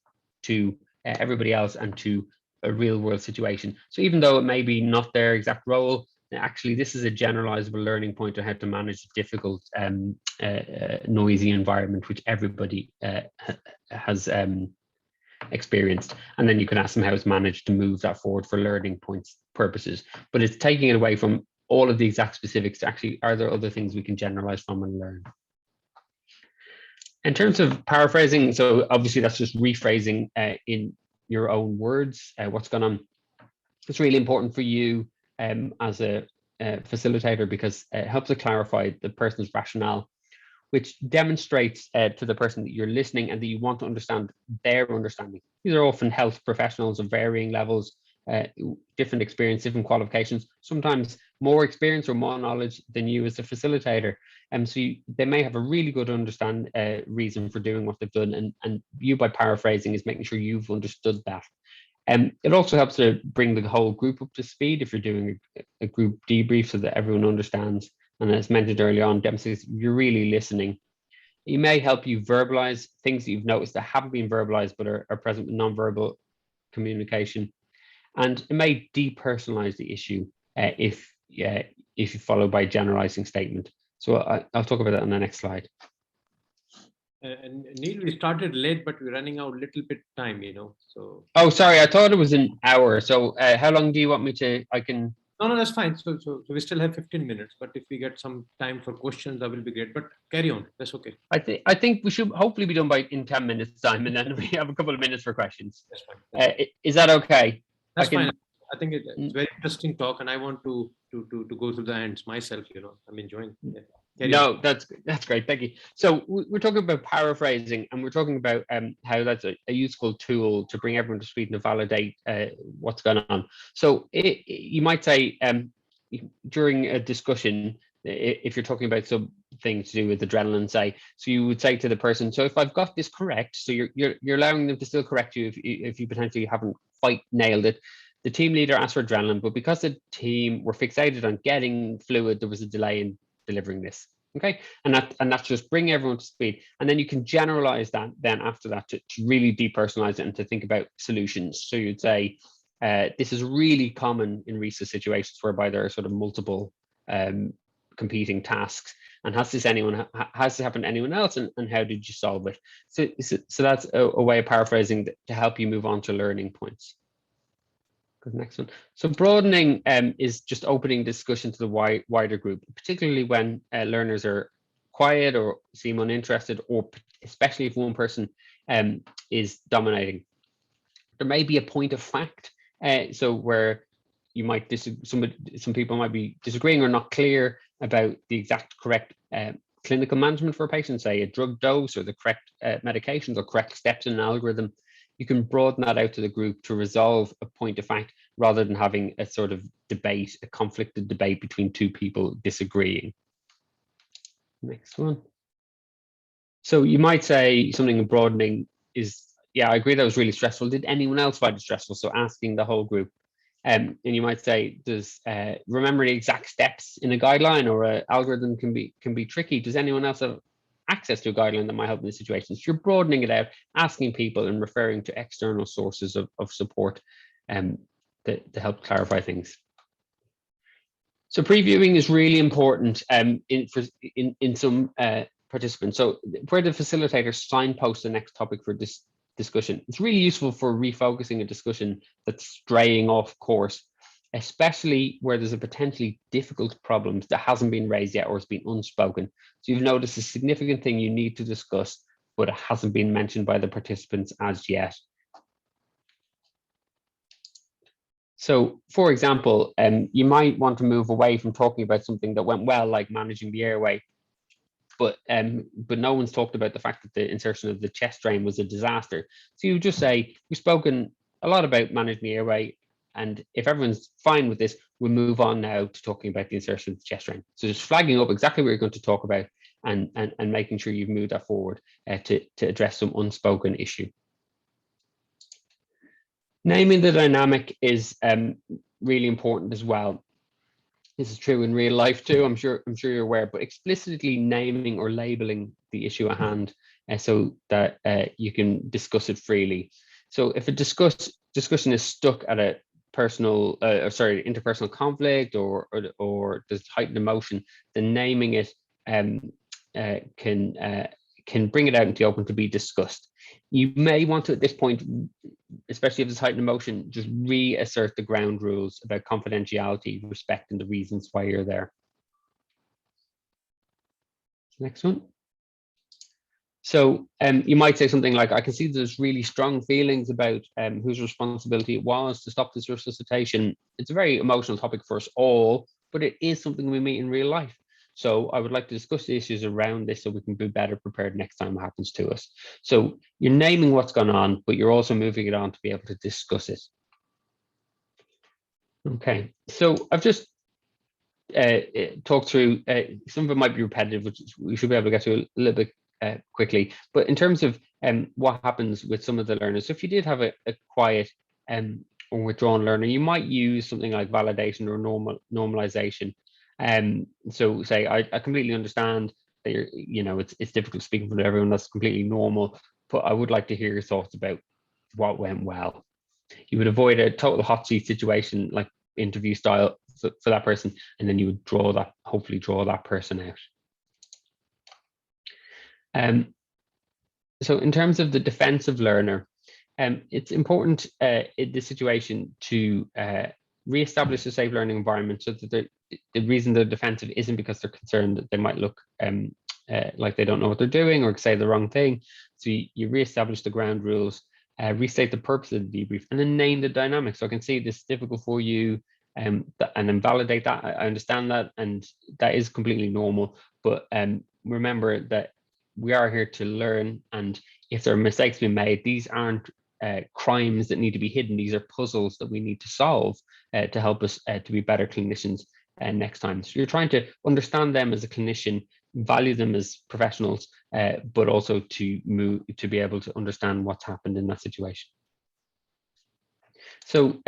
to everybody else and to a real world situation. So even though it may be not their exact role, actually this is a generalizable learning point on how to manage a difficult, noisy environment, which everybody has experienced. And then you can ask them how it's managed to move that forward for learning points purposes. But it's taking it away from all of the exact specifics to actually, are there other things we can generalize from and learn? In terms of paraphrasing, so obviously that's just rephrasing in your own words, what's going on. It's really important for you as a facilitator, because it helps to clarify the person's rationale, which demonstrates to the person that you're listening and that you want to understand their understanding. These are often health professionals of varying levels, different experience, different qualifications, sometimes more experience or more knowledge than you as a facilitator. So they may have a really good reason for doing what they've done, and you, by paraphrasing, is making sure you've understood that. It also helps to bring the whole group up to speed if you're doing a group debrief, so that everyone understands. And as mentioned earlier on, demonstrates you're really listening. It may help you verbalize things that you've noticed that haven't been verbalized but are present with nonverbal communication. And it may depersonalize the issue if you follow by generalizing statement. So I'll talk about that on the next slide. And Neil, we started late, but we're running out a little bit time, so. Oh, sorry, I thought it was an hour. So how long do you want me to, No, that's fine. So we still have 15 minutes, but if we get some time for questions, that will be great. But carry on. That's okay. I think we should hopefully be done in 10 minutes time, and then we have a couple of minutes for questions. That's fine. Is that okay? That's fine. I think it's very interesting talk, and I want to go through the ends myself. I'm enjoying. No, that's great. Thank you. So we're talking about paraphrasing, and we're talking about how that's a useful tool to bring everyone to speed and to validate what's going on. So you might say during a discussion, if you're talking about something to do with adrenaline, say, so you would say to the person, so if I've got this correct, so you're allowing them to still correct you if you potentially haven't quite nailed it. The team leader asked for adrenaline, but because the team were fixated on getting fluid, there was a delay in delivering this. Okay, and that's just bring everyone to speed, and then you can generalize that then after that to really depersonalize it and to think about solutions. So you'd say this is really common in research situations whereby there are sort of multiple competing tasks, and has this happened to anyone else, and how did you solve it? So that's a way of paraphrasing to help you move on to learning points. Next one. So broadening is just opening discussion to the wider group, particularly when learners are quiet or seem uninterested, or especially if one person is dominating. There may be a point of fact, so where you might some people might be disagreeing or not clear about the exact correct clinical management for a patient, say a drug dose or the correct medications or correct steps in an algorithm, you can broaden that out to the group to resolve a point of fact rather than having a sort of debate, a conflicted debate between two people disagreeing. Next one. So you might say something in broadening is, yeah, I agree that was really stressful. Did anyone else find it stressful? So asking the whole group. And you might say, does remembering the exact steps in a guideline or an algorithm can be tricky? Does anyone else have access to a guideline that might help in this situation? So you're broadening it out, asking people and referring to external sources of support to help clarify things. So previewing is really important in some participants. So where the facilitator signposts the next topic for this discussion, it's really useful for refocusing a discussion that's straying off course, especially where there's a potentially difficult problem that hasn't been raised yet or has been unspoken. So you've noticed a significant thing you need to discuss, but it hasn't been mentioned by the participants as yet. So, for example, you might want to move away from talking about something that went well, like managing the airway, but no one's talked about the fact that the insertion of the chest drain was a disaster. So you just say, we've spoken a lot about managing the airway, and if everyone's fine with this, we'll move on now to talking about the insertion of the chest drain. So just flagging up exactly what you're going to talk about and making sure you've moved that forward to address some unspoken issue. Naming the dynamic is really important as well. This is true in real life too. I'm sure you're aware, but explicitly naming or labeling the issue at hand so that you can discuss it freely. So if a discussion is stuck at a personal, interpersonal conflict or there's heightened emotion, then naming it can bring it out into the open to be discussed. You may want to, at this point, especially if there's heightened emotion, just reassert the ground rules about confidentiality, respect, and the reasons why you're there. Next one. So you might say something like, I can see there's really strong feelings about whose responsibility it was to stop this resuscitation. It's a very emotional topic for us all, but it is something we meet in real life. So I would like to discuss the issues around this so we can be better prepared next time it happens to us. So you're naming what's gone on, but you're also moving it on to be able to discuss it. Okay, so I've just talked through, some of it might be repetitive, which we should be able to get to a little bit quickly. But in terms of what happens with some of the learners, so if you did have a quiet or withdrawn learner, you might use something like validation or normalization. So say, I completely understand that it's difficult speaking for everyone, that's completely normal, but I would like to hear your thoughts about what went well. You would avoid a total hot seat situation like interview style for that person, and then you would hopefully draw that person out. So in terms of the defensive learner, it's important in this situation to reestablish a safe learning environment so that the reason they're defensive isn't because they're concerned that they might look like they don't know what they're doing or say the wrong thing. So you reestablish the ground rules, restate the purpose of the debrief, and then name the dynamic. So I can see this is difficult for you, and then validate that. I understand that, and that is completely normal. But remember that we are here to learn, and if there are mistakes being made, these aren't crimes that need to be hidden. These are puzzles that we need to solve to help us to be better clinicians next time. So you're trying to understand them as a clinician, value them as professionals, but also to be able to understand what's happened in that situation. So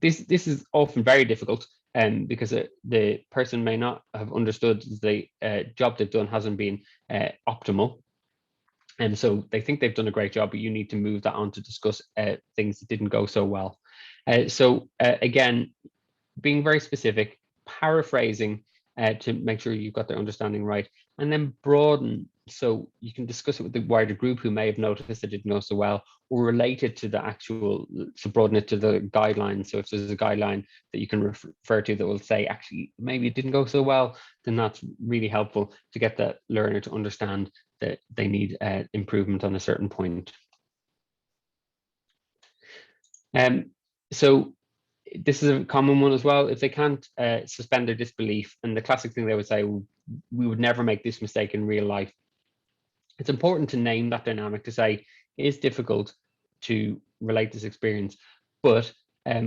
this is often very difficult because the person may not have understood the job they've done hasn't been optimal. And so they think they've done a great job, but you need to move that on to discuss things that didn't go so well. So again, being very specific, paraphrasing to make sure you've got their understanding right, and then broaden so you can discuss it with the wider group who may have noticed it didn't go so well, or relate it to the actual, so broaden it to the guidelines. So if there's a guideline that you can refer to that will say, actually, maybe it didn't go so well, then that's really helpful to get the learner to understand that they need improvement on a certain point. So this is a common one as well. If they can't suspend their disbelief, and the classic thing they would say, well, we would never make this mistake in real life. It's important to name that dynamic, to say it is difficult to relate this experience, but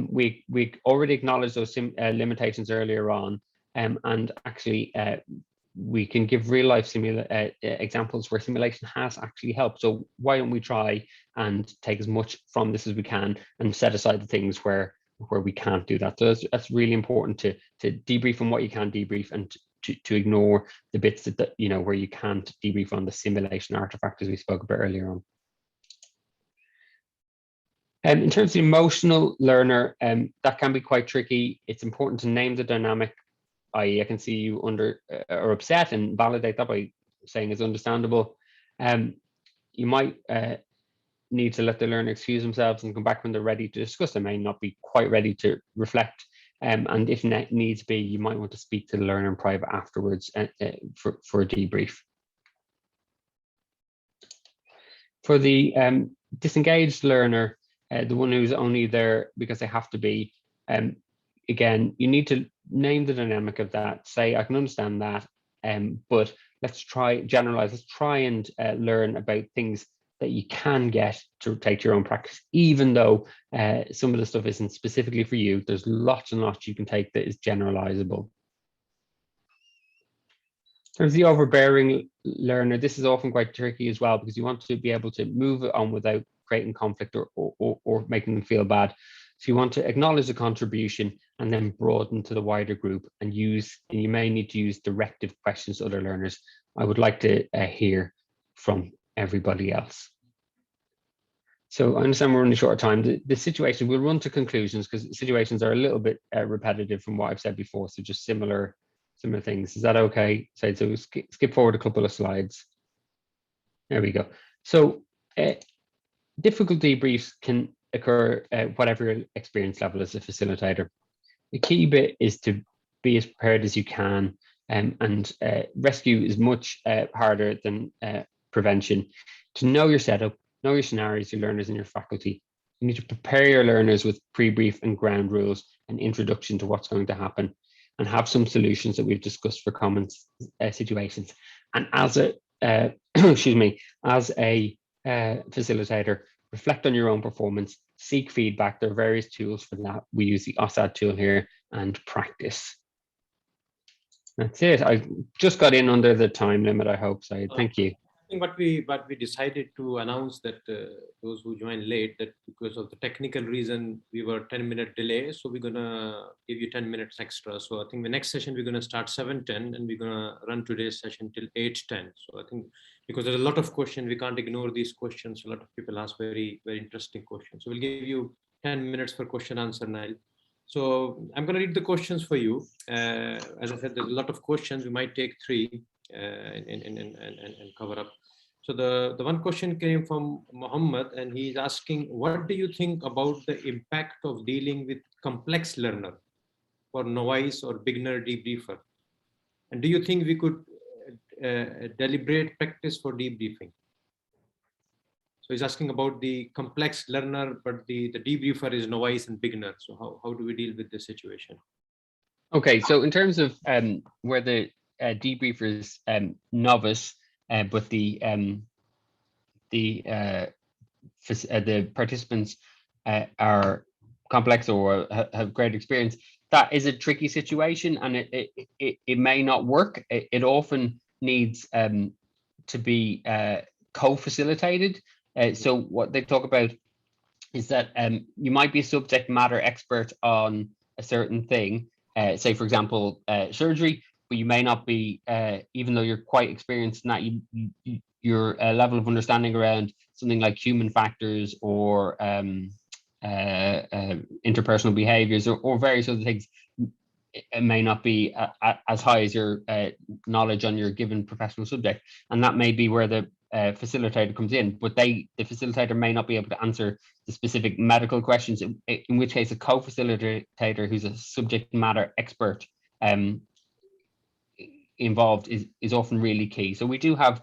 we already acknowledged those limitations earlier on, and actually we can give real life examples where simulation has actually helped. So why don't we try and take as much from this as we can and set aside the things where we can't do that. So that's really important to debrief on what you can debrief, and to ignore the bits that where you can't debrief on the simulation artifact, as we spoke about earlier on. In terms of the emotional learner, that can be quite tricky. It's important to name the dynamic, i.e. I can see you under or upset, and validate that by saying it's understandable. You might need to let the learner excuse themselves and come back when they're ready to discuss. They may not be quite ready to reflect. And if needs be, you might want to speak to the learner in private afterwards for a debrief. For the disengaged learner, the one who's only there because they have to be, again, you need to name the dynamic of that. Say, I can understand that, but let's try generalize. Let's try and learn about things that you can get to take to your own practice, even though some of the stuff isn't specifically for you. There's lots and lots you can take that is generalizable. There's the overbearing learner. This is often quite tricky as well, because you want to be able to move it on without creating conflict or making them feel bad. So you want to acknowledge the contribution and then broaden to the wider group, and you may need to use directive questions to other learners. I would like to hear from everybody else. So I understand we're running short of time. The situation, we'll run to conclusions because situations are a little bit repetitive from what I've said before. So just similar things. Is that okay? So skip forward a couple of slides. There we go. So difficult debriefs can occur at whatever experience level as a facilitator. The key bit is to be as prepared as you can, and rescue is much harder than prevention. To know your setup, know your scenarios, your learners and your faculty. You need to prepare your learners with pre-brief and ground rules and introduction to what's going to happen, and have some solutions that we've discussed for common situations. And as a excuse me, as a facilitator, reflect on your own performance, seek feedback. There are various tools for that. We use the OSAD tool here, and practice. That's it. I just got in under the time limit, I hope, so thank you. I think what we decided to announce that those who joined late, that because of the technical reason we were 10-minute delay, so we're gonna give you 10 minutes extra. So I think the next session we're gonna start 7:10, and we're gonna run today's session till 8:10. So I think because there's a lot of questions, we can't ignore these questions. A lot of people ask very interesting questions. So we'll give you 10 minutes for question answer, Niall. So I'm going to read the questions for you. As I said, there's a lot of questions. We might take 3 and cover up. So the one question came from Muhammad, and he's asking, what do you think about the impact of dealing with complex learner for novice or beginner debriefer? And do you think we could deliberate practice for debriefing? So he's asking about the complex learner, but the debriefer is novice and beginner. So how do we deal with this situation? Okay, so in terms of where the debriefer is novice, but the participants are complex or have great experience, that is a tricky situation, and it may not work. It often needs to be co-facilitated. So what they talk about is that you might be a subject matter expert on a certain thing, say for example surgery, but you may not be, even though you're quite experienced in that, your level of understanding around something like human factors or interpersonal behaviors or various other things, it may not be as high as your knowledge on your given professional subject, and that may be where the facilitator comes in, but the facilitator may not be able to answer the specific medical questions, in which case a co-facilitator who's a subject matter expert involved is often really key. So we do have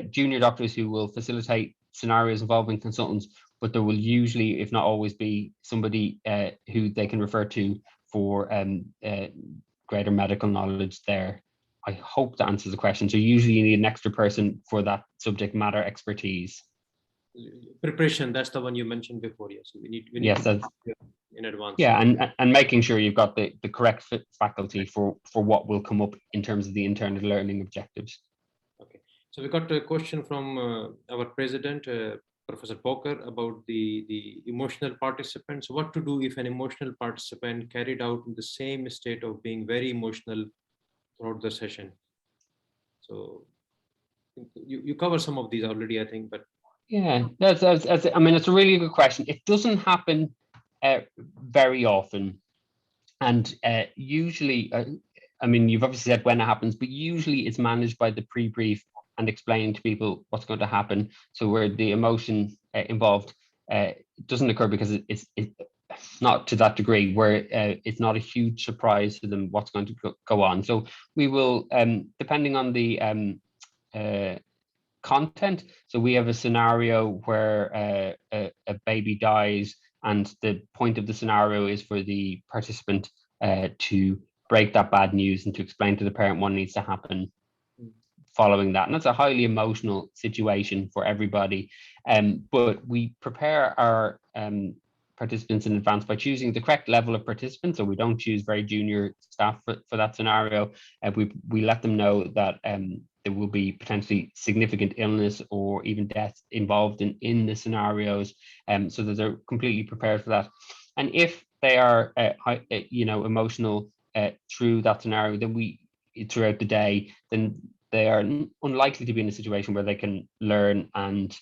junior doctors who will facilitate scenarios involving consultants, but there will usually, if not always, be somebody who they can refer to for greater medical knowledge there. I hope that answers the question. So usually you need an extra person for that subject matter expertise. Preparation, that's the one you mentioned before. Yes, we need Yes, to in advance. Yeah, and making sure you've got the correct faculty for what will come up in terms of the internal learning objectives. Okay, so we got a question from our president, Professor Poker, about the emotional participants. What to do if an emotional participant carried out in the same state of being very emotional throughout the session? So you cover some of these already, I think, but yeah, that's I mean, it's a really good question. It doesn't happen very often, and usually, I mean, you've obviously said when it happens, but usually it's managed by the pre-brief and explaining to people what's going to happen. So where the emotion involved doesn't occur because it's not to that degree where it's not a huge surprise to them what's going to go on. So we will, depending on the content. So we have a scenario where a baby dies, and the point of the scenario is for the participant to break that bad news and to explain to the parent what needs to happen following that. And that's a highly emotional situation for everybody. But we prepare our participants in advance by choosing the correct level of participants. So we don't choose very junior staff for that scenario. We let them know that there will be potentially significant illness or even death involved in the scenarios, so that they're completely prepared for that. And if they are, emotional through that scenario, then throughout the day, then they are unlikely to be in a situation where they can learn and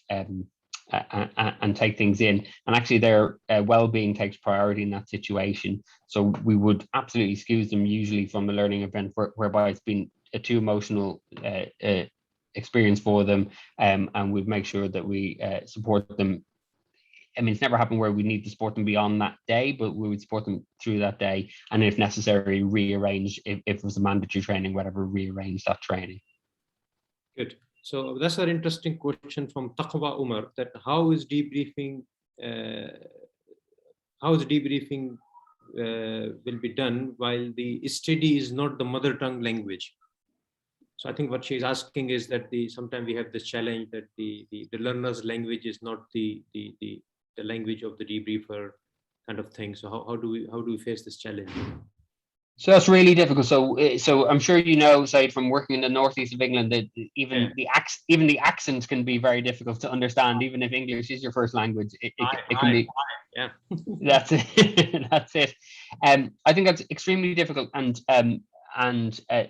take things in. And actually, their well-being takes priority in that situation. So we would absolutely excuse them usually from a learning event whereby it's been a too emotional experience for them, and we'd make sure that we support them. I mean, it's never happened where we need to support them beyond that day, but we would support them through that day, and if necessary, rearrange, if it was a mandatory training, whatever, rearrange that training. Good. So that's an interesting question from Taqwa Umar, that how is debriefing will be done while the study is not the mother tongue language. So I think what she's asking is that sometimes we have this challenge that the learner's language is not the language of the debriefer, kind of thing. So how do we face this challenge? So that's really difficult. So I'm sure you know, Said, from working in the northeast of England, that even the accents can be very difficult to understand. Even if English is your first language, it can be. Yeah, that's it. That's it. I think that's extremely difficult, and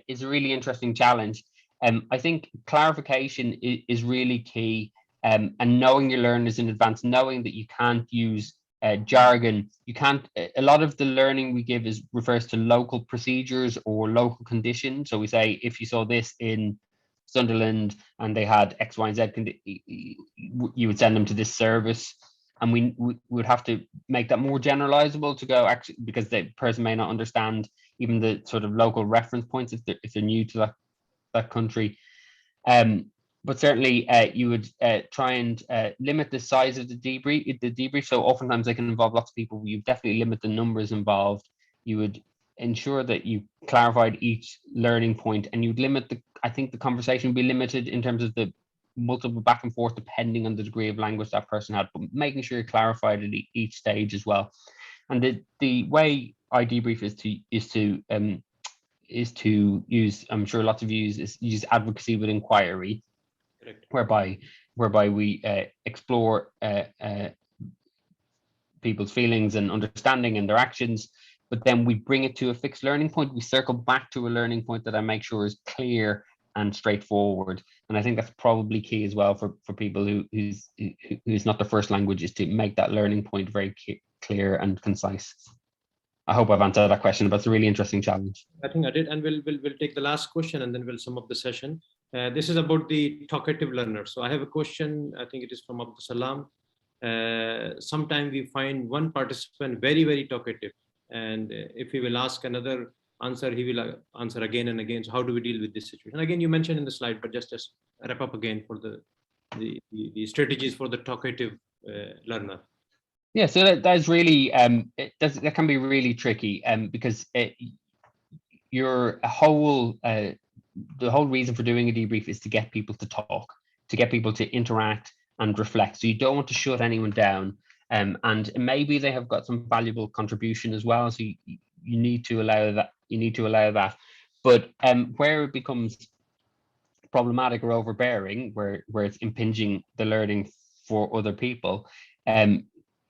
is a really interesting challenge. I think clarification is really key, and knowing your learners in advance, knowing that you can't use jargon. You can't. A lot of the learning we give refers to local procedures or local conditions. So we say, if you saw this in Sunderland and they had X, Y, and Z, you would send them to this service. And we would have to make that more generalizable to go, actually, because the person may not understand even the sort of local reference points if they're new to that country. But certainly you would try and limit the size of the debrief. So oftentimes they can involve lots of people. You definitely limit the numbers involved. You would ensure that you clarified each learning point, and you'd limit I think the conversation would be limited in terms of the multiple back and forth depending on the degree of language that person had, but making sure you clarified at each stage as well. And the way I debrief is to use, I'm sure lots of you use advocacy with inquiry. Correct. whereby we explore people's feelings and understanding and their actions, but then we bring it to a fixed learning point. We circle back to a learning point that I make sure is clear and straightforward. And I think that's probably key as well for people who's not the first language, is to make that learning point very clear and concise. I hope I've answered that question, but it's a really interesting challenge. I think I did, and we'll take the last question and then we'll sum up the session. This is about the talkative learner. So I have a question, I think it is from Abdul Salam. Sometimes we find one participant very, very talkative, and if we will ask another answer, he will answer again and again. So how do we deal with this situation? Again, you mentioned in the slide, but just as wrap up again for the strategies for the talkative learner. Yeah, so that's really that can be really tricky, because your whole the whole reason for doing a debrief is to get people to talk, to get people to interact and reflect. So you don't want to shut anyone down. And maybe they have got some valuable contribution as well. So you need to allow that. You need to allow that. But where it becomes problematic or overbearing, where it's impinging the learning for other people,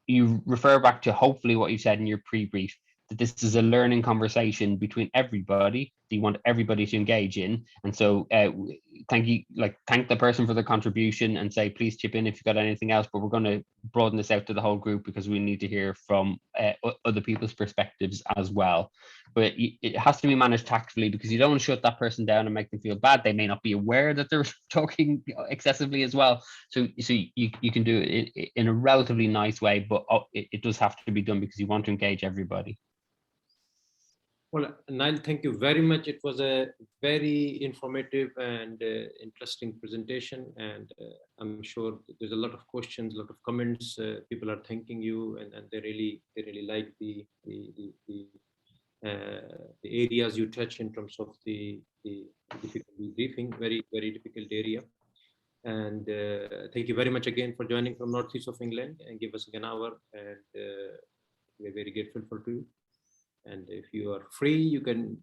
you refer back to hopefully what you said in your pre-brief, that this is a learning conversation between everybody that you want everybody to engage in. And so thank the person for their contribution and say, please chip in if you've got anything else, but we're going to broaden this out to the whole group because we need to hear from other people's perspectives as well. But it has to be managed tactfully, because you don't want to shut that person down and make them feel bad. They may not be aware that they're talking excessively as well. So you can do it in a relatively nice way, but it does have to be done because you want to engage everybody. Well, Niall, thank you very much. It was a very informative and interesting presentation, and I'm sure there's a lot of questions, a lot of comments. People are thanking you, and they really like the areas you touch in terms of the difficult debriefing, very difficult area. And thank you very much again for joining from northeast of England and give us an hour, and we're very grateful for you. And if you are free, you can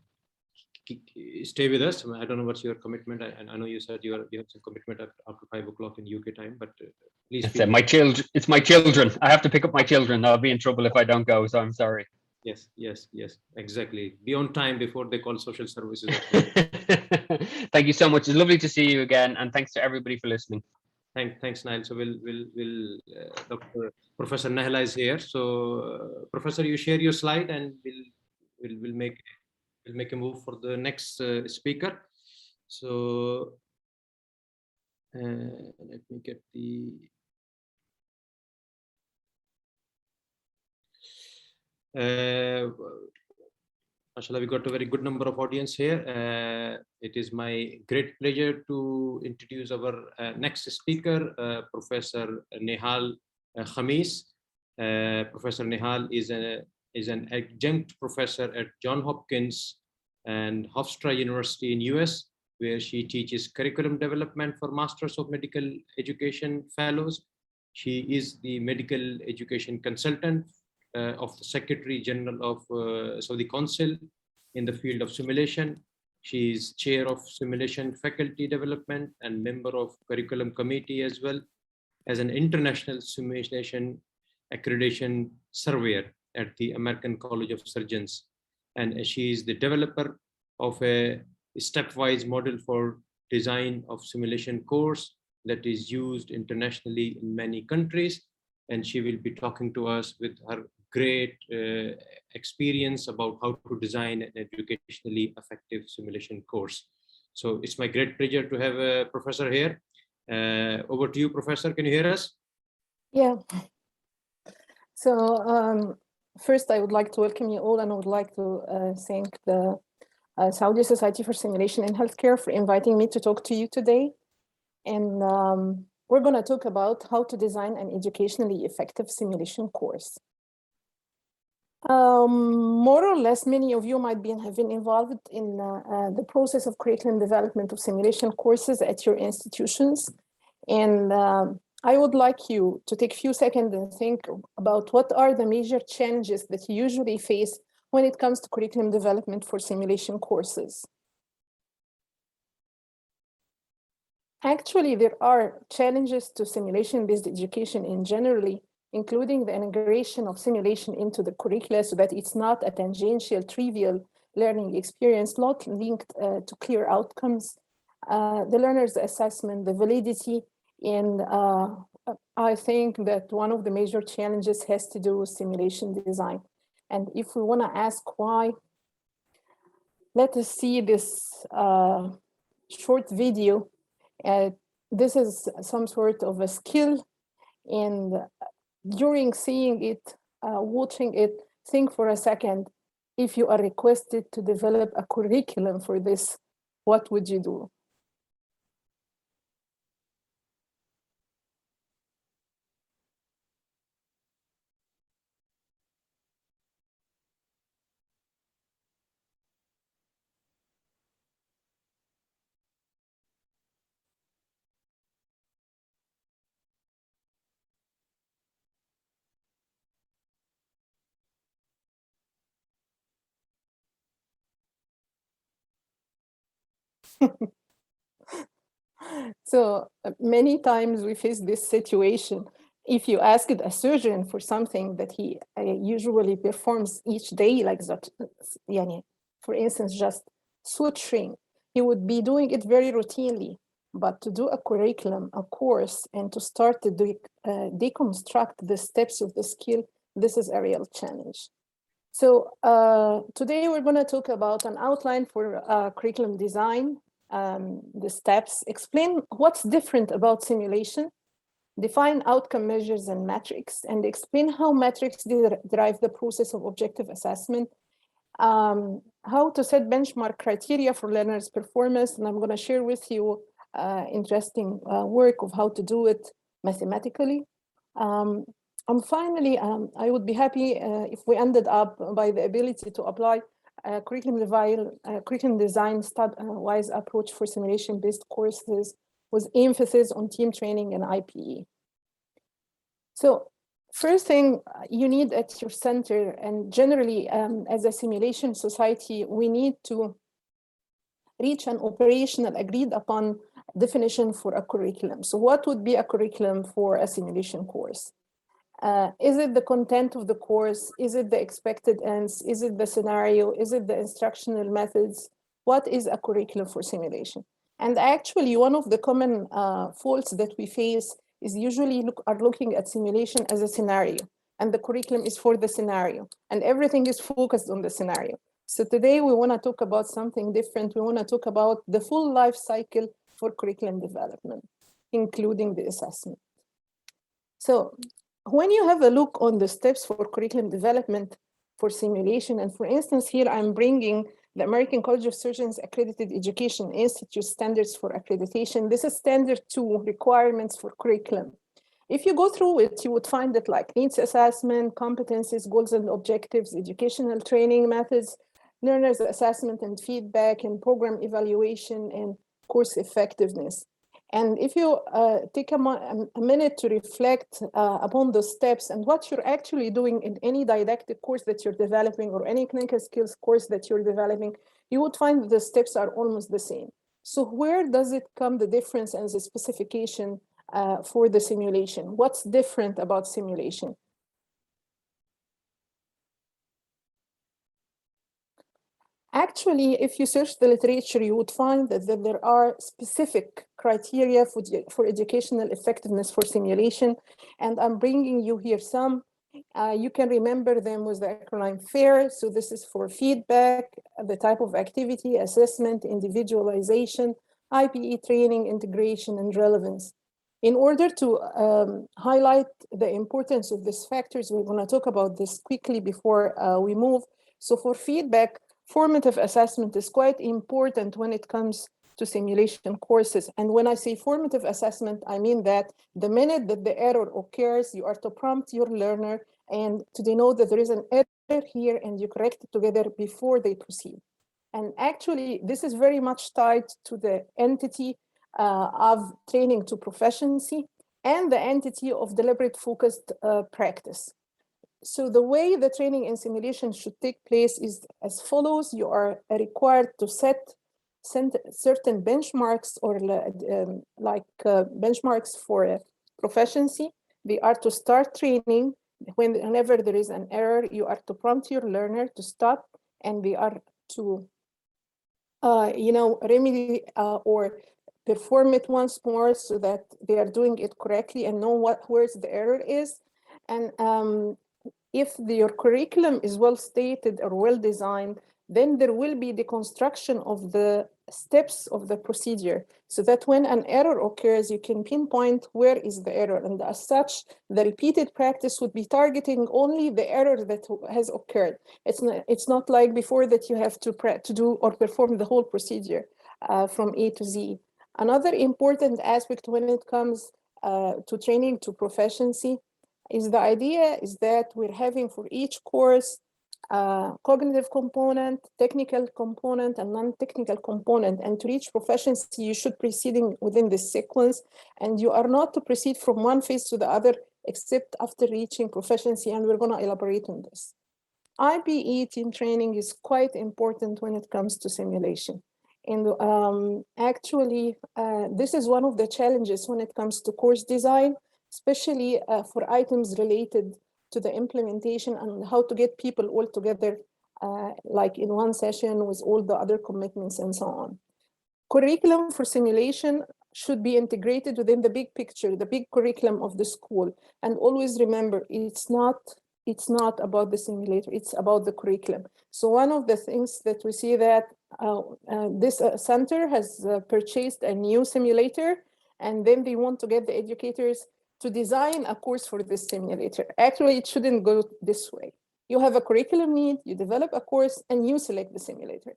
stay with us. I don't know what's your commitment. I know you said you have some commitment after 5 o'clock in UK time, but please. It's my children. It's my children. I have to pick up my children. I'll be in trouble if I don't go. So I'm sorry. Yes, exactly. Be on time before they call social services. Thank you so much. It's lovely to see you again, and thanks to everybody for listening. Thanks, Niall. So Professor Nehal is here. So Professor, you share your slide, and we'll make a move for the next speaker. So let me get the. Mashallah, we got a very good number of audience here. It is my great pleasure to introduce our next speaker, Professor Nehal Khamis. Professor Nehal is an adjunct professor at Johns Hopkins and Hofstra University in US, where she teaches curriculum development for Masters of Medical Education Fellows. She is the medical education consultant of the Secretary General of Saudi Council in the field of simulation. She is chair of simulation faculty development and member of curriculum committee, as well as an international simulation accreditation surveyor at the American College of Surgeons. And she is the developer of a stepwise model for design of simulation course that is used internationally in many countries. And she will be talking to us with her great experience about how to design an educationally effective simulation course. So it's my great pleasure to have a professor here. Over to you, Professor. Can you hear us? Yeah. So first, I would like to welcome you all, and I would like to thank the Saudi Society for Simulation in Healthcare for inviting me to talk to you today. And we're going to talk about how to design an educationally effective simulation course. More or less, many of you might have been involved in the process of curriculum development of simulation courses at your institutions. And I would like you to take a few seconds and think about what are the major challenges that you usually face when it comes to curriculum development for simulation courses. Actually, there are challenges to simulation-based education in generally, including the integration of simulation into the curricula so that it's not a tangential, trivial learning experience, not linked to clear outcomes, the learner's assessment, the validity. And I think that one of the major challenges has to do with simulation design. And if we want to ask why, let us see this short video. This is some sort of a skill, and during seeing it, watching it, think for a second, if you are requested to develop a curriculum for this, what would you do? So many times we face this situation. If you asked a surgeon for something that he usually performs each day, like that, for instance, just suturing, he would be doing it very routinely. But to do a curriculum, a course, and to start to deconstruct the steps of the skill, this is a real challenge. So today we're going to talk about an outline for curriculum design, the steps, explain what's different about simulation, define outcome measures and metrics, and explain how metrics drive the process of objective assessment, how to set benchmark criteria for learners' performance, and I'm going to share with you interesting work of how to do it mathematically. And finally, I would be happy if we ended up by the ability to apply a curriculum design wise approach for simulation-based courses with emphasis on team training and IPE. So first thing you need at your center, and generally as a simulation society, we need to reach an operational agreed upon definition for a curriculum. So what would be a curriculum for a simulation course? Is it the content of the course? Is it the expected ends? Is it the scenario? Is it the instructional methods? What is a curriculum for simulation? And actually, one of the common faults that we face is usually looking at simulation as a scenario, and the curriculum is for the scenario, and everything is focused on the scenario. So today we want to talk about something different. We want to talk about the full life cycle for curriculum development, including the assessment. So when you have a look on the steps for curriculum development for simulation, and for instance, here I'm bringing the American College of Surgeons Accredited Education Institute standards for accreditation. This is standard 2 requirements for curriculum. If you go through it, you would find that like needs assessment, competencies, goals and objectives, educational training methods, learners assessment and feedback, and program evaluation and course effectiveness. And if you take a minute to reflect upon those steps and what you're actually doing in any didactic course that you're developing or any clinical skills course that you're developing, you would find that the steps are almost the same. So where does it come the difference and the specification for the simulation? What's different about simulation? Actually, if you search the literature, you would find that there are specific criteria for educational effectiveness for simulation. And I'm bringing you here some. You can remember them with the acronym FAIR. So this is for feedback, the type of activity, assessment, individualization, IPE training, integration, and relevance. In order to highlight the importance of these factors, we're going to talk about this quickly before we move. So for feedback, formative assessment is quite important when it comes to simulation courses. And when I say formative assessment, I mean that the minute that the error occurs, you are to prompt your learner and to denote that there is an error here and you correct it together before they proceed. And actually, this is very much tied to the entity of training to proficiency and the entity of deliberate focused practice. So the way the training and simulation should take place is as follows. You are required to set certain benchmarks or benchmarks for proficiency. They are to start training. Whenever there is an error, you are to prompt your learner to stop, and they are to remedy or perform it once more so that they are doing it correctly and know where the error is. And if your curriculum is well stated or well designed, then there will be the construction of the steps of the procedure so that when an error occurs, you can pinpoint where is the error. And as such, the repeated practice would be targeting only the error that has occurred. It's not like before that you have to do or perform the whole procedure from A to Z. Another important aspect when it comes to training to proficiency is the idea is that we're having for each course cognitive component, technical component, and non-technical component. And to reach proficiency, you should proceeding within this sequence, and you are not to proceed from one phase to the other except after reaching proficiency, and we're going to elaborate on this. IPE team training is quite important when it comes to simulation. And actually, this is one of the challenges when it comes to course design, especially for items related to the implementation and how to get people all together, like in one session with all the other commitments and so on. Curriculum for simulation should be integrated within the big picture, the big curriculum of the school. And always remember, it's not about the simulator, it's about the curriculum. So one of the things that we see that this center has purchased a new simulator, and then they want to get the educators to design a course for this simulator. Actually, it shouldn't go this way. You have a curriculum need, you develop a course, and you select the simulator.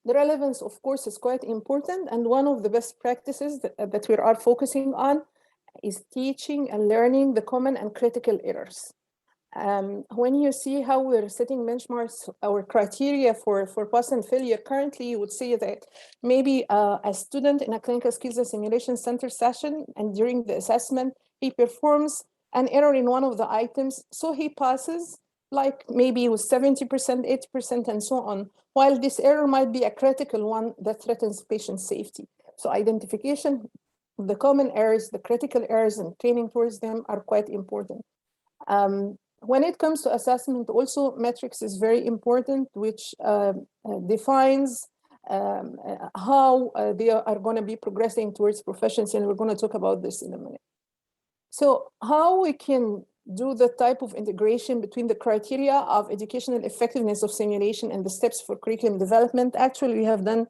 The relevance, of course, is quite important, and one of the best practices that we are focusing on is teaching and learning the common and critical errors. When you see how we're setting benchmarks, our criteria for pass and failure, currently you would say that maybe a student in a clinical skills and simulation center session, and during the assessment, he performs an error in one of the items, so he passes like maybe with 70%, 80%, and so on, while this error might be a critical one that threatens patient safety. So identification of the common errors, the critical errors, and training towards them are quite important. When it comes to assessment, also metrics is very important, which defines how they are going to be progressing towards proficiency, and we're going to talk about this in a minute. So how we can do the type of integration between the criteria of educational effectiveness of simulation and the steps for curriculum development. Actually, we have done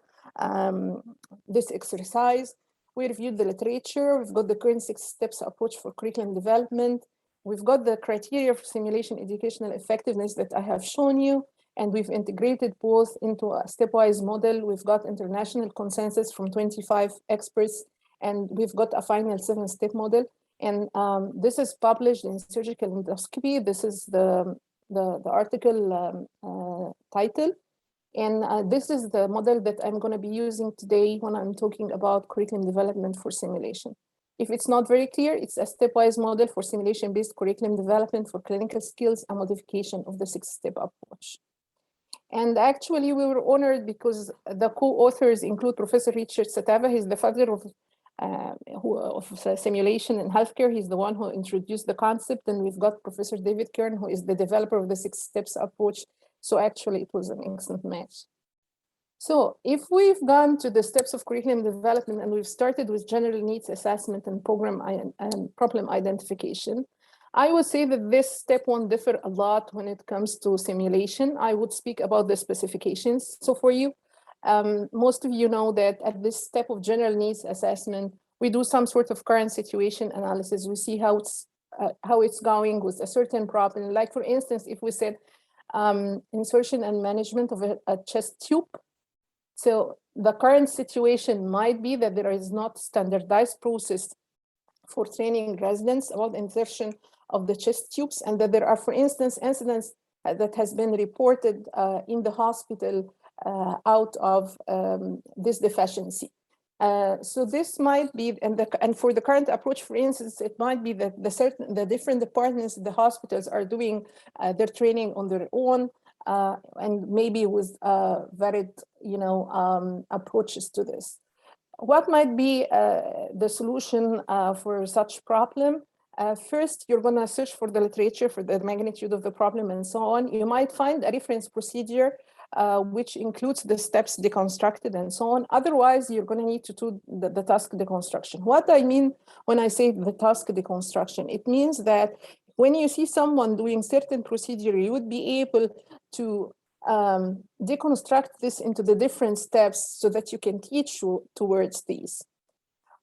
this exercise. We reviewed the literature. We've got the current 6 steps approach for curriculum development. We've got the criteria for simulation educational effectiveness that I have shown you, and we've integrated both into a stepwise model. We've got international consensus from 25 experts, and we've got a final 7-step model. And this is published in Surgical Endoscopy. This is the article title. And this is the model that I'm going to be using today when I'm talking about curriculum development for simulation. If it's not very clear, it's a stepwise model for simulation-based curriculum development for clinical skills and modification of the 6-step approach. And actually, we were honored because the co-authors include Professor Richard Satava. He's the father of simulation in healthcare. He's the one who introduced the concept. And we've got Professor David Kern, who is the developer of the 6 steps approach. So actually, it was an excellent match. So if we've gone to the steps of curriculum development and we've started with general needs assessment and problem identification, I would say that this step won't differ a lot when it comes to simulation. I would speak about the specifications. So for you, most of you know that at this step of general needs assessment, we do some sort of current situation analysis. We see how it's going with a certain problem. Like for instance, if we said insertion and management of a chest tube. So the current situation might be that there is not standardized process for training residents about insertion of the chest tubes, and that there are, for instance, incidents that has been reported in the hospital out of this deficiency. So this might be, and for the current approach, for instance, it might be that the different departments in the hospitals are doing their training on their own, and maybe with varied, approaches to this. What might be the solution for such problem? First, you're going to search for the literature for the magnitude of the problem and so on. You might find a reference procedure which includes the steps deconstructed and so on. Otherwise, you're going to need to do the task deconstruction. What I mean when I say the task deconstruction, it means that when you see someone doing certain procedure, you would be able to deconstruct this into the different steps so that you can teach towards these.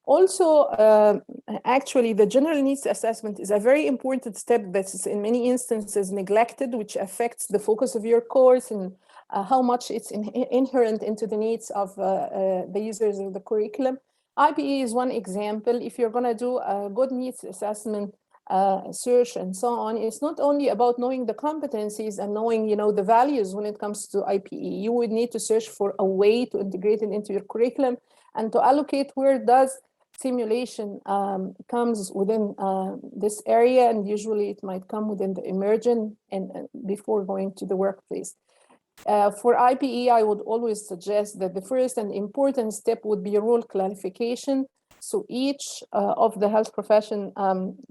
Also, actually, the general needs assessment is a very important step that is in many instances neglected, which affects the focus of your course and how much it's inherent into the needs of the users of the curriculum. IPE is one example. If you're going to do a good needs assessment search and so on, it's not only about knowing the competencies and knowing, the values when it comes to IPE. You would need to search for a way to integrate it into your curriculum and to allocate where does simulation comes within this area, and usually it might come within the emergent and before going to the workplace. For IPE, I would always suggest that the first and important step would be role clarification. So each of the health profession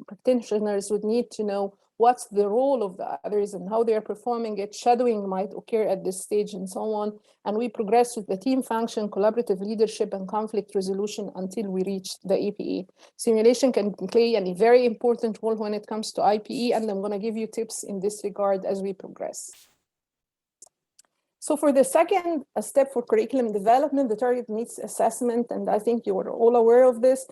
practitioners would need to know what's the role of the others and how they are performing it. Shadowing might occur at this stage and so on. And we progress with the team function, collaborative leadership, and conflict resolution until we reach the APE. Simulation can play a very important role when it comes to IPE, and I'm going to give you tips in this regard as we progress. So for the second step for curriculum development, the target needs assessment, and I think you are all aware of this.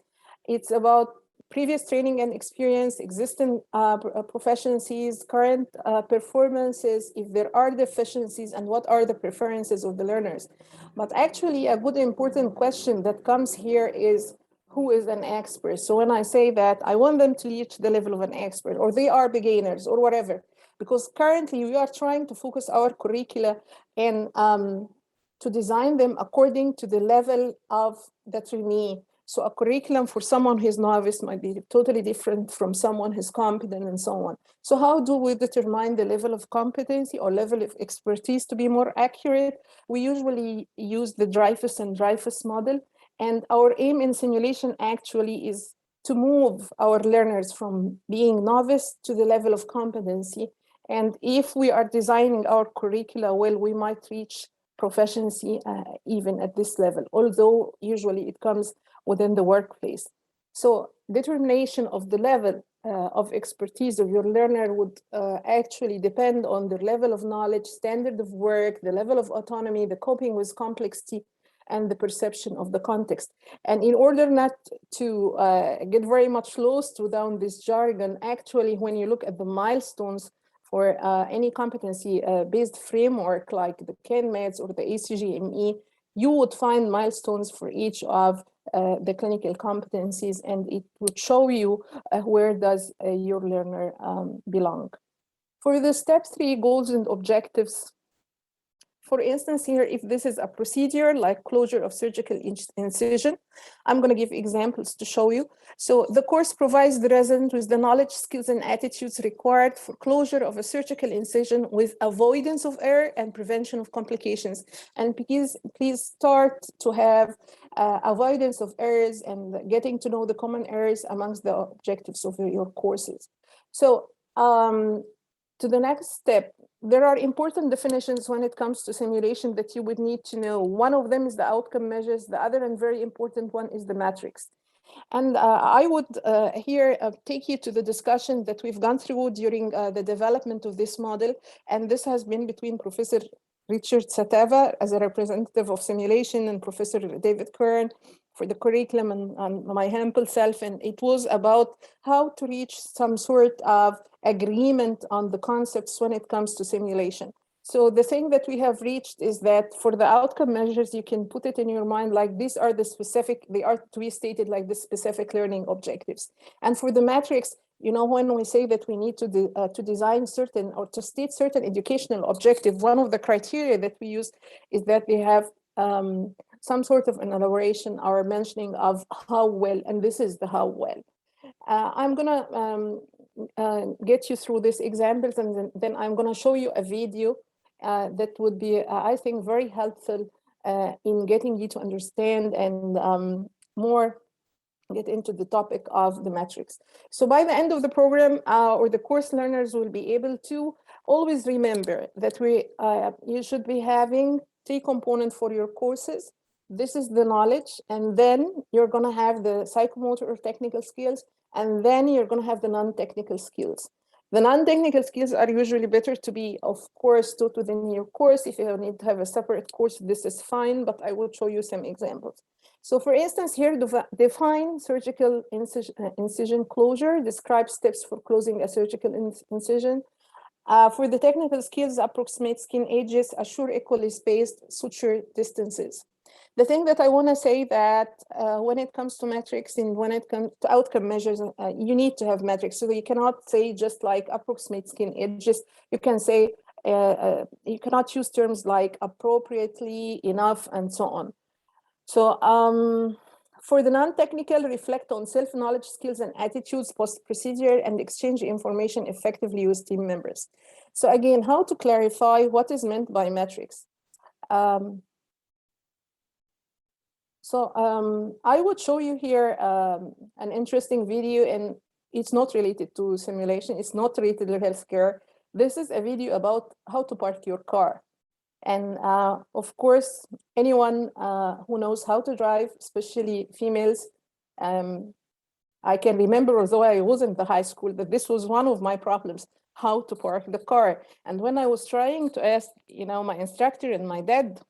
It's about previous training and experience, existing proficiencies, current performances, if there are deficiencies, and what are the preferences of the learners. But actually, a good important question that comes here is, who is an expert? So when I say that, I want them to reach the level of an expert, or they are beginners, or whatever. Because currently, we are trying to focus our curricula and to design them according to the level of the trainee. So a curriculum for someone who's novice might be totally different from someone who's competent and so on. So how do we determine the level of competency or level of expertise to be more accurate? We usually use the Dreyfus and Dreyfus model. And our aim in simulation actually is to move our learners from being novice to the level of competency. And if we are designing our curricula well, we might reach proficiency even at this level, although usually it comes within the workplace. So determination of the level of expertise of your learner would actually depend on their level of knowledge, standard of work, the level of autonomy, the coping with complexity, and the perception of the context. And in order not to get very much lost without this jargon, actually, when you look at the milestones for any competency-based framework like the CAN-MEDS or the ACGME, you would find milestones for each of the clinical competencies, and it would show you where does your learner belong. For the step 3 goals and objectives, for instance, here, if this is a procedure like closure of surgical incision, I'm going to give examples to show you. So the course provides the resident with the knowledge, skills, and attitudes required for closure of a surgical incision with avoidance of error and prevention of complications. And please start to have avoidance of errors and getting to know the common errors amongst the objectives of your courses. So to the next step, there are important definitions when it comes to simulation that you would need to know. One of them is the outcome measures. The other and very important one is the matrix. And I would here take you to the discussion that we've gone through during the development of this model. And this has been between Professor Richard Satava as a representative of simulation and Professor David Kern for the curriculum and my humble self. And it was about how to reach some sort of agreement on the concepts when it comes to simulation. So the thing that we have reached is that for the outcome measures, you can put it in your mind like these are the specific, they are to be stated like the specific learning objectives. And for the matrix, you know, when we say that we need to design certain or to state certain educational objective, one of the criteria that we use is that they have some sort of an elaboration or mentioning of how well, and this is the how well. I'm gonna get you through these examples, and then I'm gonna show you a video that would be, I think, very helpful in getting you to understand and more get into the topic of the metrics. So by the end of the program, or the course learners will be able to always remember that you should be having 3 components for your courses. This is the knowledge, and then you're going to have the psychomotor or technical skills, and then you're going to have the non-technical skills. The non-technical skills are usually better to be, of course, taught within your course. If you need to have a separate course, this is fine, but I will show you some examples. So for instance, here, define surgical incision closure, describe steps for closing a surgical incision. For the technical skills, approximate skin edges, assure equally spaced suture distances. The thing that I want to say that when it comes to metrics and when it comes to outcome measures, you need to have metrics. So you cannot say just like approximate skin edges. You can say, you cannot use terms like appropriately, enough, and so on. So for the non-technical, reflect on self-knowledge, skills, and attitudes, post-procedure, and exchange information effectively with team members. So again, how to clarify what is meant by metrics? I would show you here an interesting video, and it's not related to simulation. It's not related to healthcare. This is a video about how to park your car. And of course, anyone who knows how to drive, especially females, I can remember, although I wasn't in the high school, that this was one of my problems, how to park the car. And when I was trying to ask, my instructor and my dad,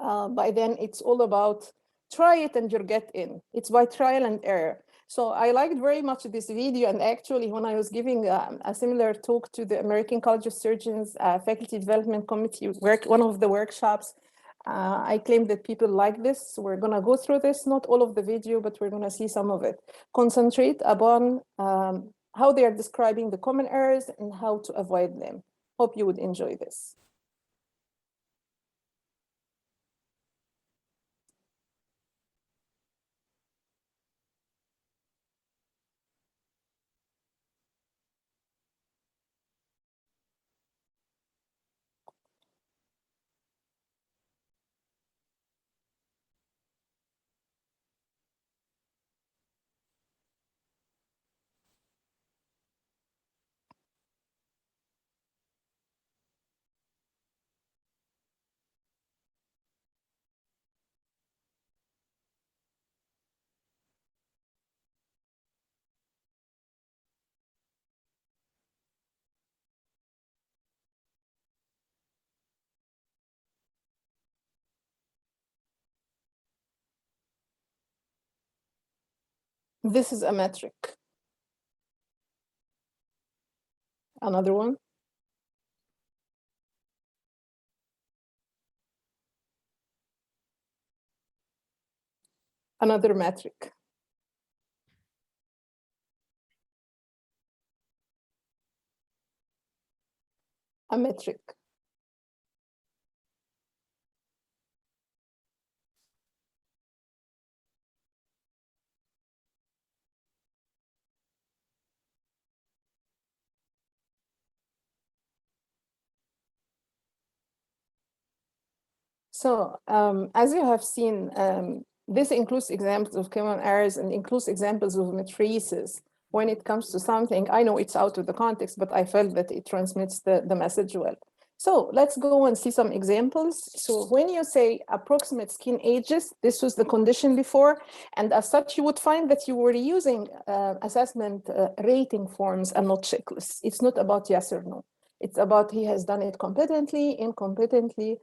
by then it's all about try it and you'll get in. It's by trial and error. So I liked very much this video. And actually, when I was giving a similar talk to the American College of Surgeons Faculty Development Committee, one of the workshops, I claimed that people like this. So we're going to go through this, not all of the video, but we're going to see some of it. Concentrate upon how they are describing the common errors and how to avoid them. Hope you would enjoy this. This is a metric. Another one. Another metric. A metric. So as you have seen, this includes examples of common errors and includes examples of matrices. When it comes to something, I know it's out of the context, but I felt that it transmits the message well. So let's go and see some examples. So when you say approximate skin ages, this was the condition before. And as such, you would find that you were using assessment rating forms and not checklists. It's not about yes or no. It's about he has done it competently, incompetently,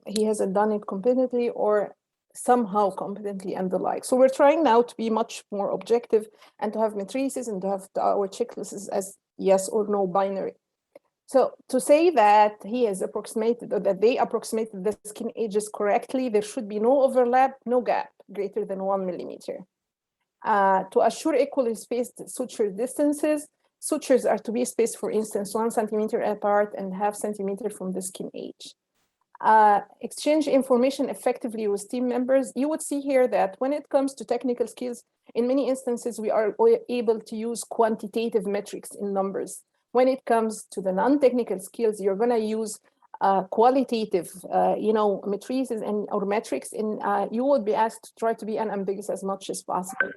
he hasn't done it competently, or somehow competently, and the like. So we're trying now to be much more objective and to have matrices and to have our checklists as yes or no binary. So to say that he has approximated or that they approximated the skin ages correctly, there should be no overlap, no gap greater than 1 millimeter. To assure equally spaced suture distances, sutures are to be spaced, for instance, 1 centimeter apart and ½ centimeter from the skin age. Exchange information effectively with team members. You would see here that when it comes to technical skills, in many instances, we are able to use quantitative metrics in numbers. When it comes to the non-technical skills, you're going to use qualitative, matrices or metrics, and you would be asked to try to be unambiguous as much as possible.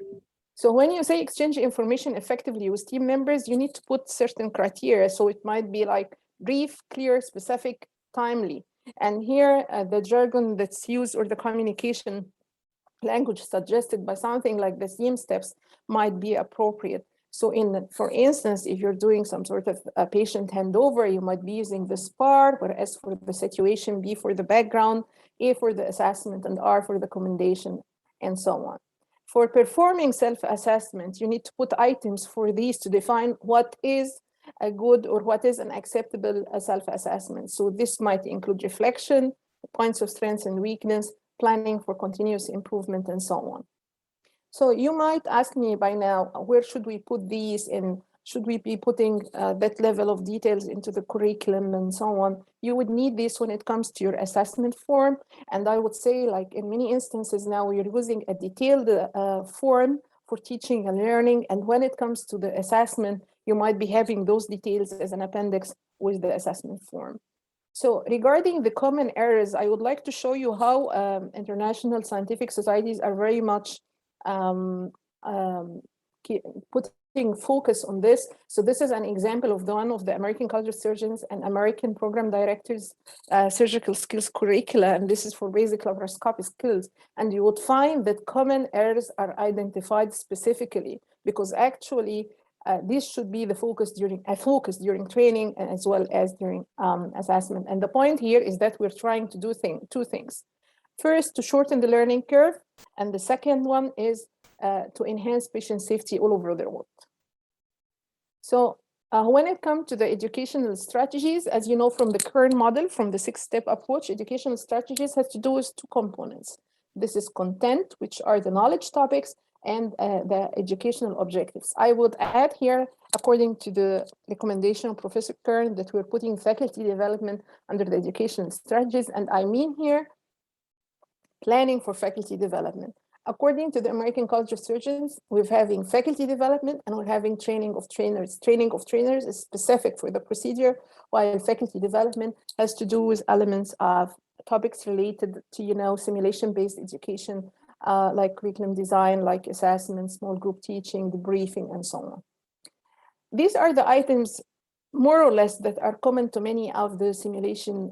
So when you say exchange information effectively with team members, you need to put certain criteria. So it might be like brief, clear, specific, timely. And here, the jargon that's used or the communication language suggested by something like the SIEM steps might be appropriate. So for instance, if you're doing some sort of a patient handover, you might be using the SPAR, where S for the situation, B for the background, A for the assessment, and R for the commendation, and so on. For performing self-assessment, you need to put items for these to define what is a good or what is an acceptable self-assessment. So this might include reflection, points of strength and weakness, planning for continuous improvement, and so on. So you might ask me by now, where should we put these in? Should we be putting that level of details into the curriculum and so on? You would need this when it comes to your assessment form. And I would say, like in many instances now, you're using a detailed form for teaching and learning. And when it comes to the assessment, you might be having those details as an appendix with the assessment form. So regarding the common errors, I would like to show you how international scientific societies are very much putting focus on this. So this is an example of one of the American College of Surgeons and American Program Directors surgical skills curricula, and this is for basic laparoscopy skills. And you would find that common errors are identified specifically, because actually this should be the focus during training as well as during assessment. And the point here is that we're trying to do two things. First, to shorten the learning curve, and the second one is to enhance patient safety all over the world. So when it comes to the educational strategies, as you know from the current model, from the 6-step approach, educational strategies has to do with 2 components. This is content, which are the knowledge topics, and the educational objectives. I would add here, according to the recommendation of Professor Kern, that we're putting faculty development under the educational strategies, and I mean here planning for faculty development. According to the American College of Surgeons, we're having faculty development and we're having training of trainers. Training of trainers is specific for the procedure, while faculty development has to do with elements of topics related to, simulation-based education, like curriculum design, like assessment, small group teaching, debriefing, and so on. These are the items, more or less, that are common to many of the simulation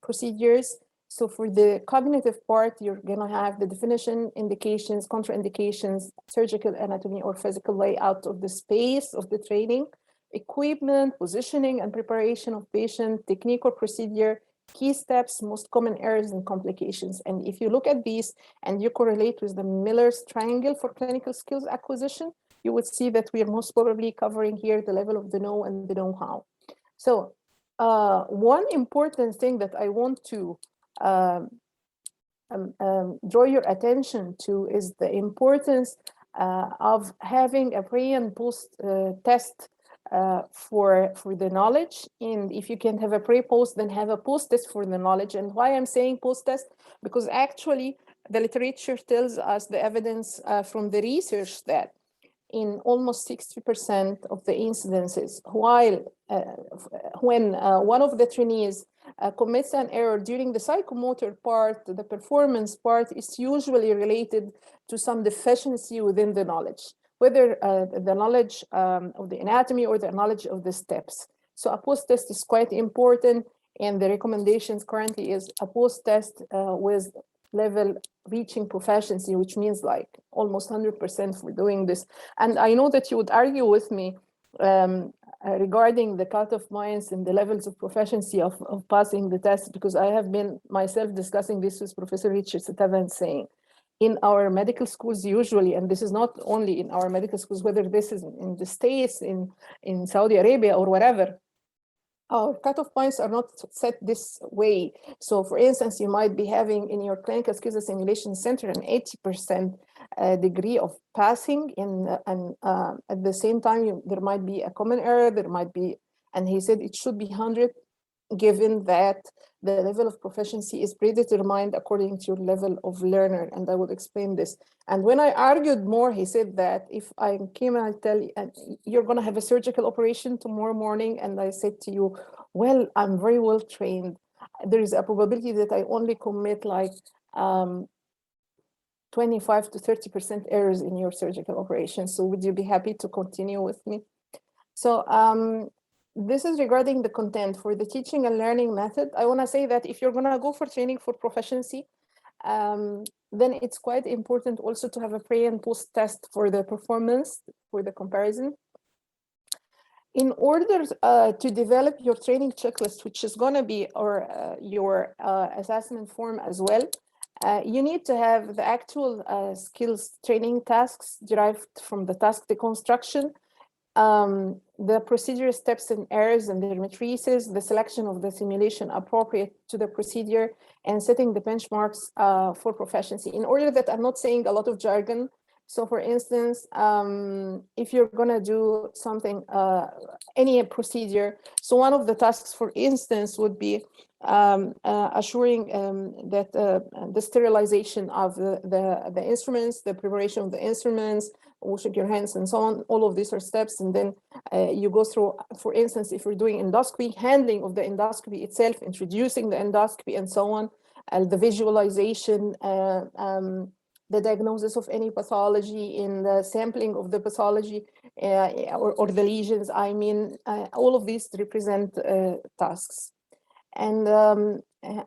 procedures. So for the cognitive part, you're going to have the definition, indications, contraindications, surgical anatomy or physical layout of the space of the training, equipment, positioning and preparation of patient, technique or procedure, key steps, most common errors and complications. And if you look at these and you correlate with the Miller's triangle for clinical skills acquisition, you would see that we are most probably covering here the level of the know and the know-how. So one important thing that I want to draw your attention to is the importance of having a pre and post test for the knowledge. And if you can have a pre-post, then have a post test for the knowledge. And why I'm saying post test, because actually the literature tells us the evidence from the research that in almost 60% of the incidences, while when one of the trainees commits an error during the psychomotor part, the performance part is usually related to some deficiency within the knowledge, whether the knowledge of the anatomy or the knowledge of the steps. So a post-test is quite important, and the recommendations currently is a post-test with level reaching proficiency, which means like almost 100% for doing this. And I know that you would argue with me regarding the cutoff points and the levels of proficiency of passing the test, because I have been myself discussing this with Professor Richard Satavan, saying in our medical schools usually, and this is not only in our medical schools, whether this is in the States, in Saudi Arabia or whatever, our cutoff points are not set this way. So for instance, you might be having in your clinical skills assimilation center an 80% degree of passing, and at the same time, there might be a common error, there might be, and he said it should be 100, given that the level of proficiency is predetermined according to your level of learner, and I will explain this. And when I argued more, he said that if I came and I tell you, and you're going to have a surgical operation tomorrow morning, and I said to you, well, I'm very well trained, there is a probability that I only commit like 25 to 30% errors in your surgical operation. So would you be happy to continue with me? So this is regarding the content. For the teaching and learning method, I want to say that if you're going to go for training for proficiency, then it's quite important also to have a pre and post test for the performance, for the comparison. In order to develop your training checklist, which is going to be your assessment form as well, you need to have the actual skills training tasks derived from the task deconstruction, the procedure steps and errors and their matrices, the selection of the simulation appropriate to the procedure, and setting the benchmarks for proficiency. In order that I'm not saying a lot of jargon, So for instance, if you're gonna do something, any procedure, so one of the tasks, for instance, would be assuring that the sterilization of the instruments, the preparation of the instruments, washing your hands and so on. All of these are steps. And then you go through, for instance, if you're doing endoscopy, handling of the endoscopy itself, introducing the endoscopy and so on, the visualization, the diagnosis of any pathology, in the sampling of the pathology or the lesions. I mean, all of these represent tasks. And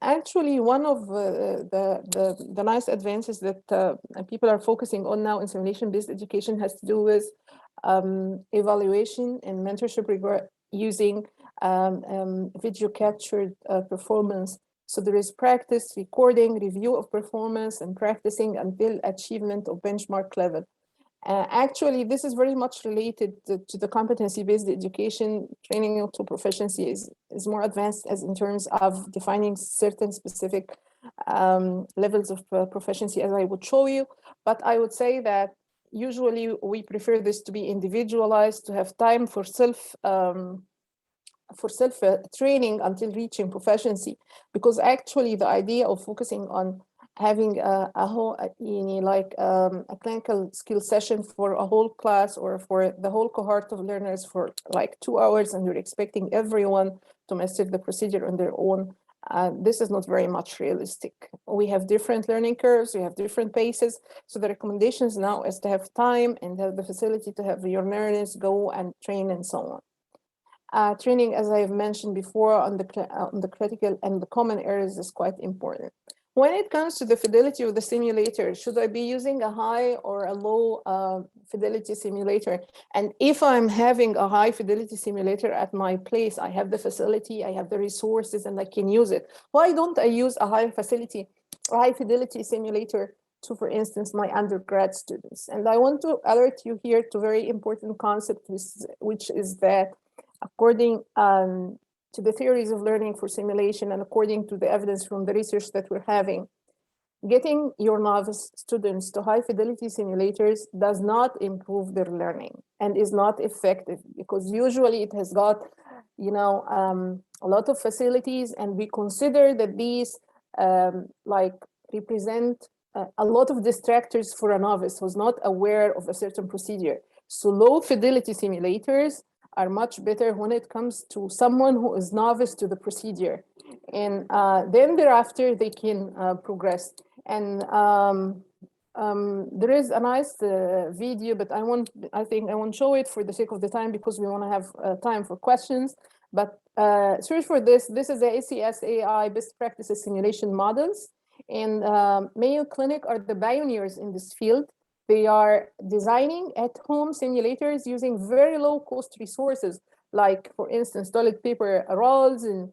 actually, one of the nice advances that people are focusing on now in simulation-based education has to do with evaluation and mentorship using video captured performance. So there is practice, recording, review of performance, and practicing until achievement of benchmark level. Actually, this is very much related to the competency-based education. Training to proficiency is more advanced as in terms of defining certain specific levels of proficiency, as I would show you. But I would say that usually we prefer this to be individualized, to have time for self training until reaching proficiency, because actually the idea of focusing on having a whole, like a clinical skill session for a whole class or for the whole cohort of learners for like 2 hours, and you're expecting everyone to master the procedure on their own, this is not very much realistic. We have different learning curves, we have different paces. So the recommendations now is to have time and have the facility to have your learners go and train and so on. Training, as I've mentioned before, on the critical and the common errors is quite important. When it comes to the fidelity of the simulator, should I be using a high or a low fidelity simulator? And if I'm having a high fidelity simulator at my place, I have the facility, I have the resources, and I can use it. Why don't I use a high fidelity simulator to, for instance, my undergrad students? And I want to alert you here to a very important concept, which is that according to the theories of learning for simulation and according to the evidence from the research that we're having, getting your novice students to high fidelity simulators does not improve their learning and is not effective, because usually it has got, a lot of facilities, and we consider that these like represent a lot of distractors for a novice who's not aware of a certain procedure. So low fidelity simulators are much better when it comes to someone who is novice to the procedure. And then thereafter, they can progress. And there is a nice video, but I think I won't show it for the sake of the time, because we want to have time for questions. But search for this. This is the ACS AI best practices simulation models. And Mayo Clinic are the pioneers in this field. They are designing at-home simulators using very low-cost resources, like, for instance, toilet paper rolls and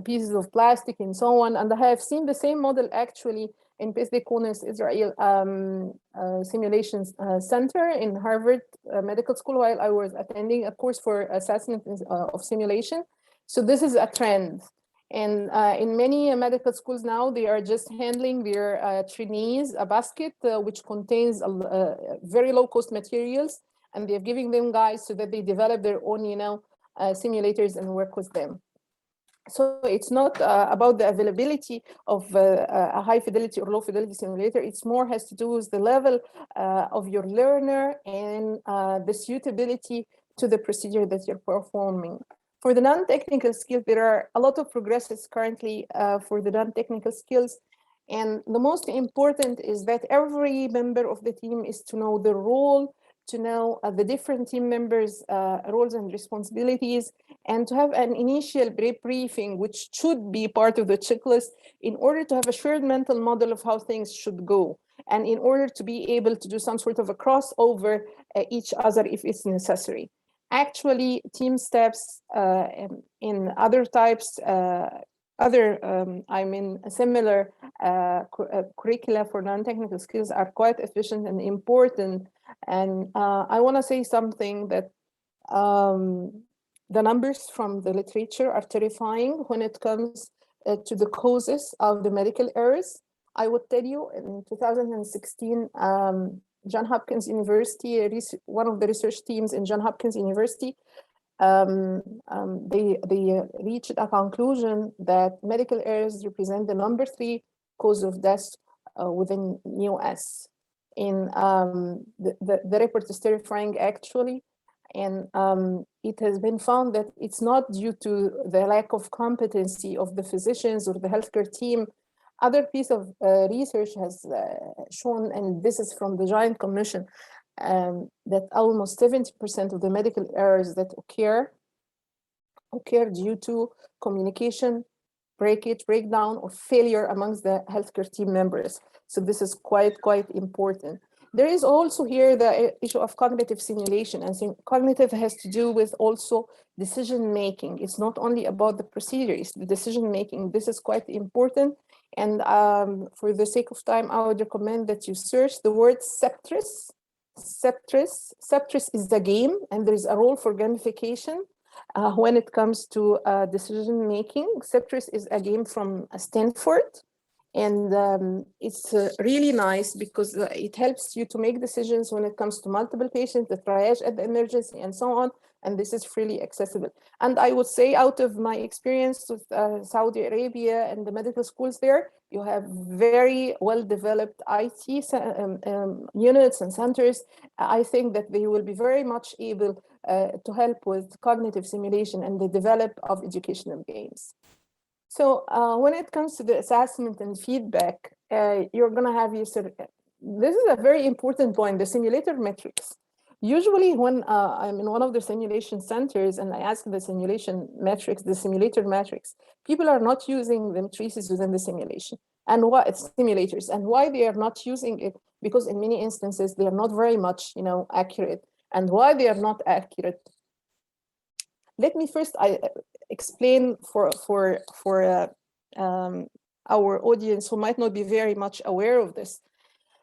pieces of plastic and so on. And I have seen the same model actually in Pesach Israel Simulations Center in Harvard Medical School while I was attending a course for assessment of simulation. So this is a trend. And in many medical schools now, they are just handling their trainees a basket which contains very low-cost materials, and they're giving them guides so that they develop their own, simulators and work with them. So it's not about the availability of a high fidelity or low fidelity simulator. It's more has to do with the level of your learner and the suitability to the procedure that you're performing. For the non-technical skills, there are a lot of progresses currently for the non-technical skills. And the most important is that every member of the team is to know the role, to know the different team members' roles and responsibilities, and to have an initial briefing, which should be part of the checklist, in order to have a shared mental model of how things should go, and in order to be able to do some sort of a crossover each other if it's necessary. Actually, team steps in other types, similar curricula for non-technical skills are quite efficient and important. And I want to say something that the numbers from the literature are terrifying when it comes to the causes of the medical errors. I would tell you in 2016, Johns Hopkins University, one of the research teams in Johns Hopkins University, they reached a conclusion that medical errors represent the number 3 cause of death within US. And the report is terrifying, actually. And it has been found that it's not due to the lack of competency of the physicians or the healthcare team. Other piece of research has shown, and this is from the Giant Commission, that almost 70% of the medical errors that occur due to communication breakdown or failure amongst the healthcare team members. So this is quite important. There is also here the issue of cognitive simulation, and cognitive has to do with also decision making. It's not only about the procedure, it's the decision making. This is quite important. And for the sake of time, I would recommend that you search the word Septris. Septris is the game, and there's a role for gamification when it comes to decision making. Septris is a game from Stanford. And it's really nice because it helps you to make decisions when it comes to multiple patients, the triage at the emergency, and so on. And this is freely accessible. And I would say, out of my experience with Saudi Arabia and the medical schools there, you have very well-developed IT units and centers. I think that they will be very much able to help with cognitive simulation and the develop of educational games. So when it comes to the assessment and feedback, you're going to have user. This is a very important point, the simulator metrics. Usually when I'm in one of the simulation centers and I ask the simulation metrics, the simulator metrics, people are not using the matrices within the simulation and what it's simulators, and why they are not using it, because in many instances they are not very much, accurate. And why they are not accurate, let me first explain for our audience who might not be very much aware of this.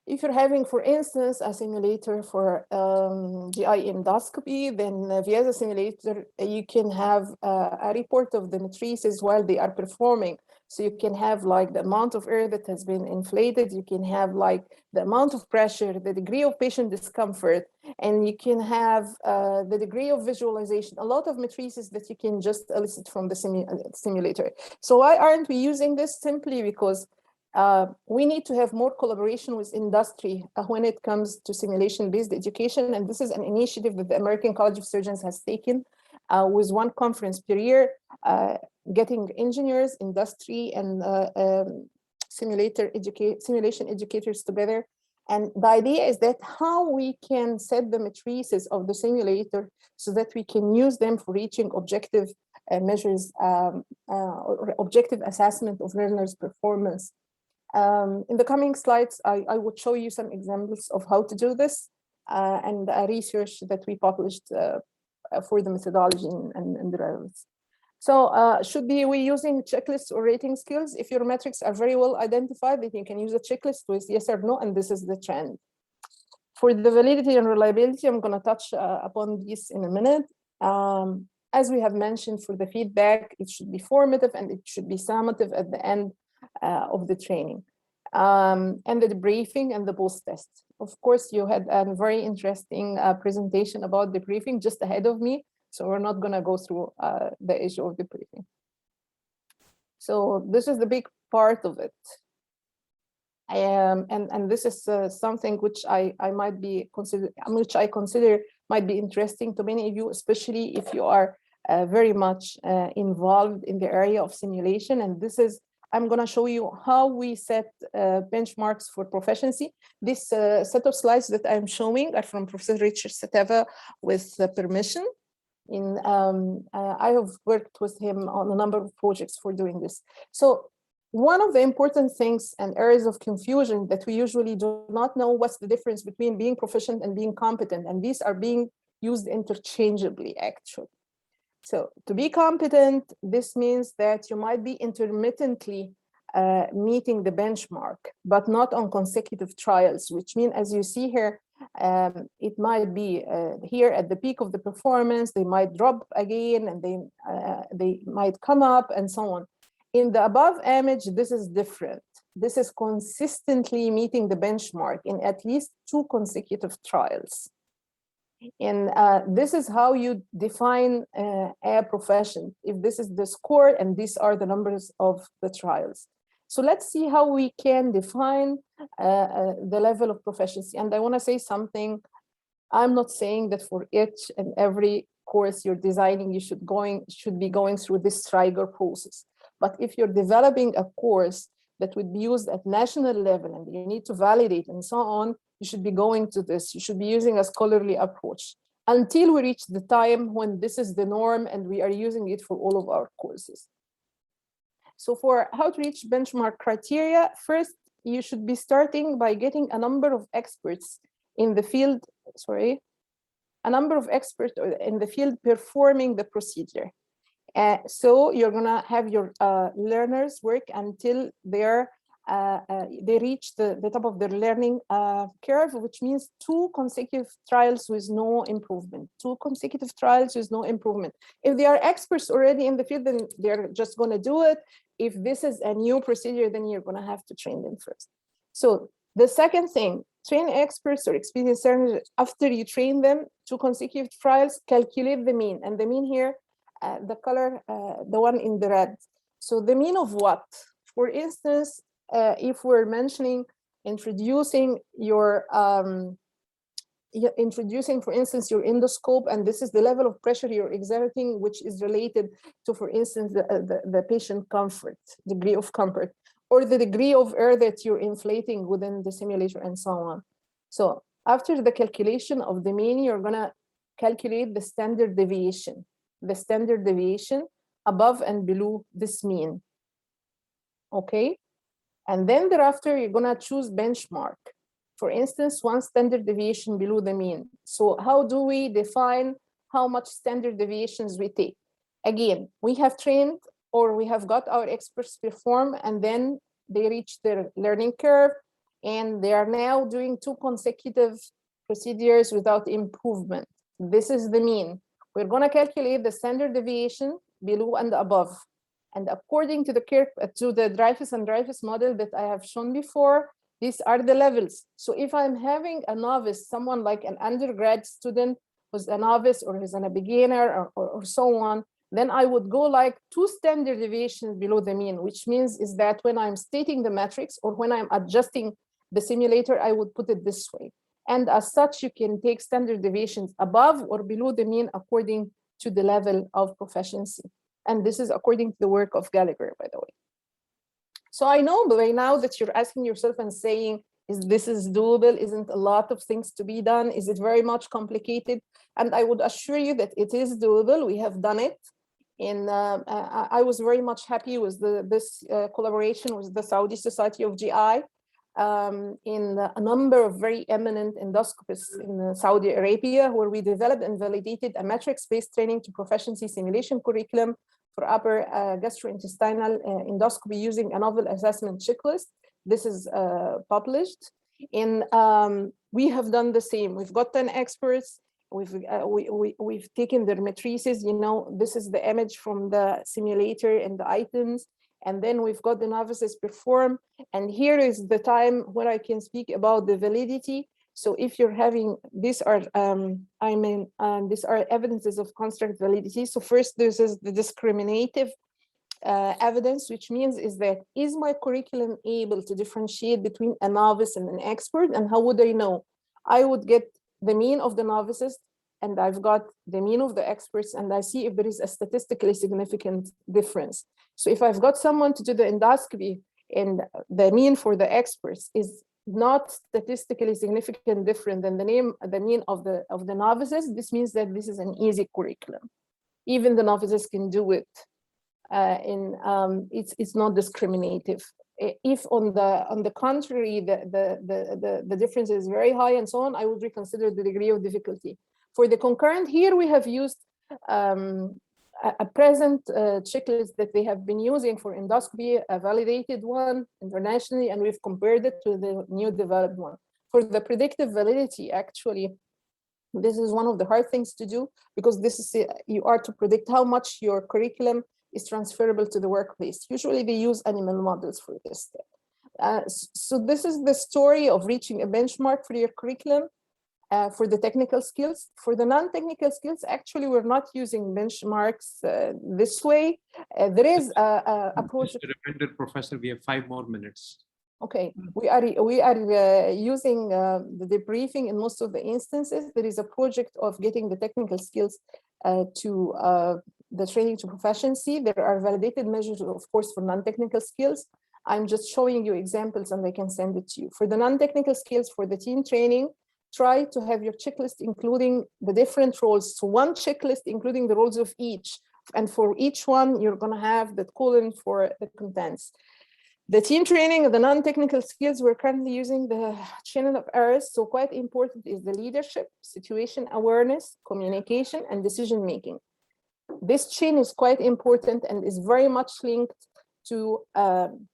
If you're having, for instance, a simulator for GI endoscopy, then via the simulator, you can have a report of the matrices while they are performing. So you can have like the amount of air that has been inflated, you can have like the amount of pressure, the degree of patient discomfort, and you can have the degree of visualization, a lot of matrices that you can just elicit from the simulator. So why aren't we using this? Simply because we need to have more collaboration with industry when it comes to simulation-based education. And this is an initiative that the American College of Surgeons has taken with one conference per year, getting engineers, industry, and simulation educators together. And the idea is that how we can set the matrices of the simulator so that we can use them for reaching objective measures or objective assessment of learners' performance. In the coming slides, I would show you some examples of how to do this and research that we published for the methodology and the relevance. So should we using checklists or rating skills? If your metrics are very well identified, then you can use a checklist with yes or no, and this is the trend. For the validity and reliability, I'm going to touch upon this in a minute. As we have mentioned, for the feedback, it should be formative and it should be summative at the end of the training. And the debriefing and the post-test. Of course, you had a very interesting presentation about debriefing just ahead of me. So we're not going to go through the issue of debriefing. So this is the big part of it. And this is something which I consider might be interesting to many of you, especially if you are very much involved in the area of simulation. And this is, I'm going to show you how we set benchmarks for proficiency. This set of slides that I'm showing are from Professor Richard Sateva with permission. I have worked with him on a number of projects for doing this. So one of the important things and areas of confusion that we usually do not know what's the difference between being proficient and being competent, and these are being used interchangeably actually. So to be competent, this means that you might be intermittently meeting the benchmark, but not on consecutive trials, which means, as you see here, it might be here at the peak of the performance, they might drop again, and they might come up and so on. In the above image, this is different. this is consistently meeting the benchmark in at least 2 consecutive trials. And this is how you define a profession, if this is the score and these are the numbers of the trials. So let's see how we can define the level of proficiency. And I want to say something. I'm not saying that for each and every course you're designing, you should be going through this trigger process. But if you're developing a course that would be used at national level and you need to validate and so on, you should be going to this. You should be using a scholarly approach until we reach the time when this is the norm and we are using it for all of our courses. So for how to reach benchmark criteria, first, you should be starting by getting a number of experts in the field, in the field performing the procedure. So you're gonna have your learners work until they reach the top of their learning curve, which means 2 consecutive trials with no improvement. 2 consecutive trials with no improvement. If they are experts already in the field, then they're just gonna do it. If this is a new procedure, then you're gonna have to train them first. So the second thing, train experts or experienced learners. After you train them, 2 consecutive trials, calculate the mean. And the mean here, the color, the one in the red. So the mean of what? For instance, if we're mentioning introducing your for instance, your endoscope, and this is the level of pressure you're exerting, which is related to, for instance, the patient comfort, degree of comfort, or the degree of air that you're inflating within the simulator and so on. So after the calculation of the mean, you're gonna calculate the standard deviation above and below this mean, okay? And then thereafter, you're gonna choose benchmark. For instance, 1 standard deviation below the mean. So how do we define how much standard deviations we take? Again, we have trained or we have got our experts perform, and then they reach their learning curve, and they are now doing 2 consecutive procedures without improvement. This is the mean. We're gonna calculate the standard deviation below and above. And according to the curve, to the Dreyfus and Dreyfus model that I have shown before, these are the levels. So if I'm having a novice, someone like an undergrad student who's a novice or who's a beginner or so on, then I would go like 2 standard deviations below the mean, which means is that when I'm stating the metrics or when I'm adjusting the simulator, I would put it this way. And as such, you can take standard deviations above or below the mean according to the level of proficiency. And this is according to the work of Gallagher, by the way. So I know by now that you're asking yourself and saying, is this doable? Isn't a lot of things to be done? Is it very much complicated? And I would assure you that it is doable. We have done it. And I was very much happy with this collaboration with the Saudi Society of GI in a number of very eminent endoscopists in Saudi Arabia, where we developed and validated a metrics-based training to proficiency simulation curriculum for upper gastrointestinal endoscopy using a novel assessment checklist. This is published. And we have done the same. We've got 10 experts. We've taken their matrices. You know, this is the image from the simulator and the items. And then we've got the novices perform. And here is the time where I can speak about the validity. So if you're having, these are evidences of construct validity. So first, this is the discriminative evidence, which means is that, is my curriculum able to differentiate between a novice and an expert? And how would I know? I would get the mean of the novices, and I've got the mean of the experts, and I see if there is a statistically significant difference. So if I've got someone to do the endoscopy and the mean for the experts is not statistically significant different than the mean of the novices, this means that this is an easy curriculum. Even the novices can do it. It's not discriminative. If on the contrary, the difference is very high and so on, I would reconsider the degree of difficulty. For the concurrent, here we have used a present checklist that they have been using for endoscopy, a validated one internationally, and we've compared it to the new developed one. For the predictive validity, actually, this is one of the hard things to do, because this is you are to predict how much your curriculum is transferable to the workplace. Usually they use animal models for this step. So this is the story of reaching a benchmark for your curriculum for the technical skills. For the non-technical skills, actually, we're not using benchmarks this way. There is a project. Just a reminder, Professor, we have 5 more minutes. Okay, we are using the debriefing in most of the instances. There is a project of getting the technical skills to the training to proficiency. There are validated measures, of course, for non-technical skills. I'm just showing you examples and I can send it to you. For the non-technical skills, for the team training, try to have your checklist including the different roles. So one checklist including the roles of each. And for each one, you're going to have the column for the contents. The team training of the non-technical skills, we're currently using the channel of errors. So quite important is the leadership, situation awareness, communication, and decision-making. This chain is quite important and is very much linked to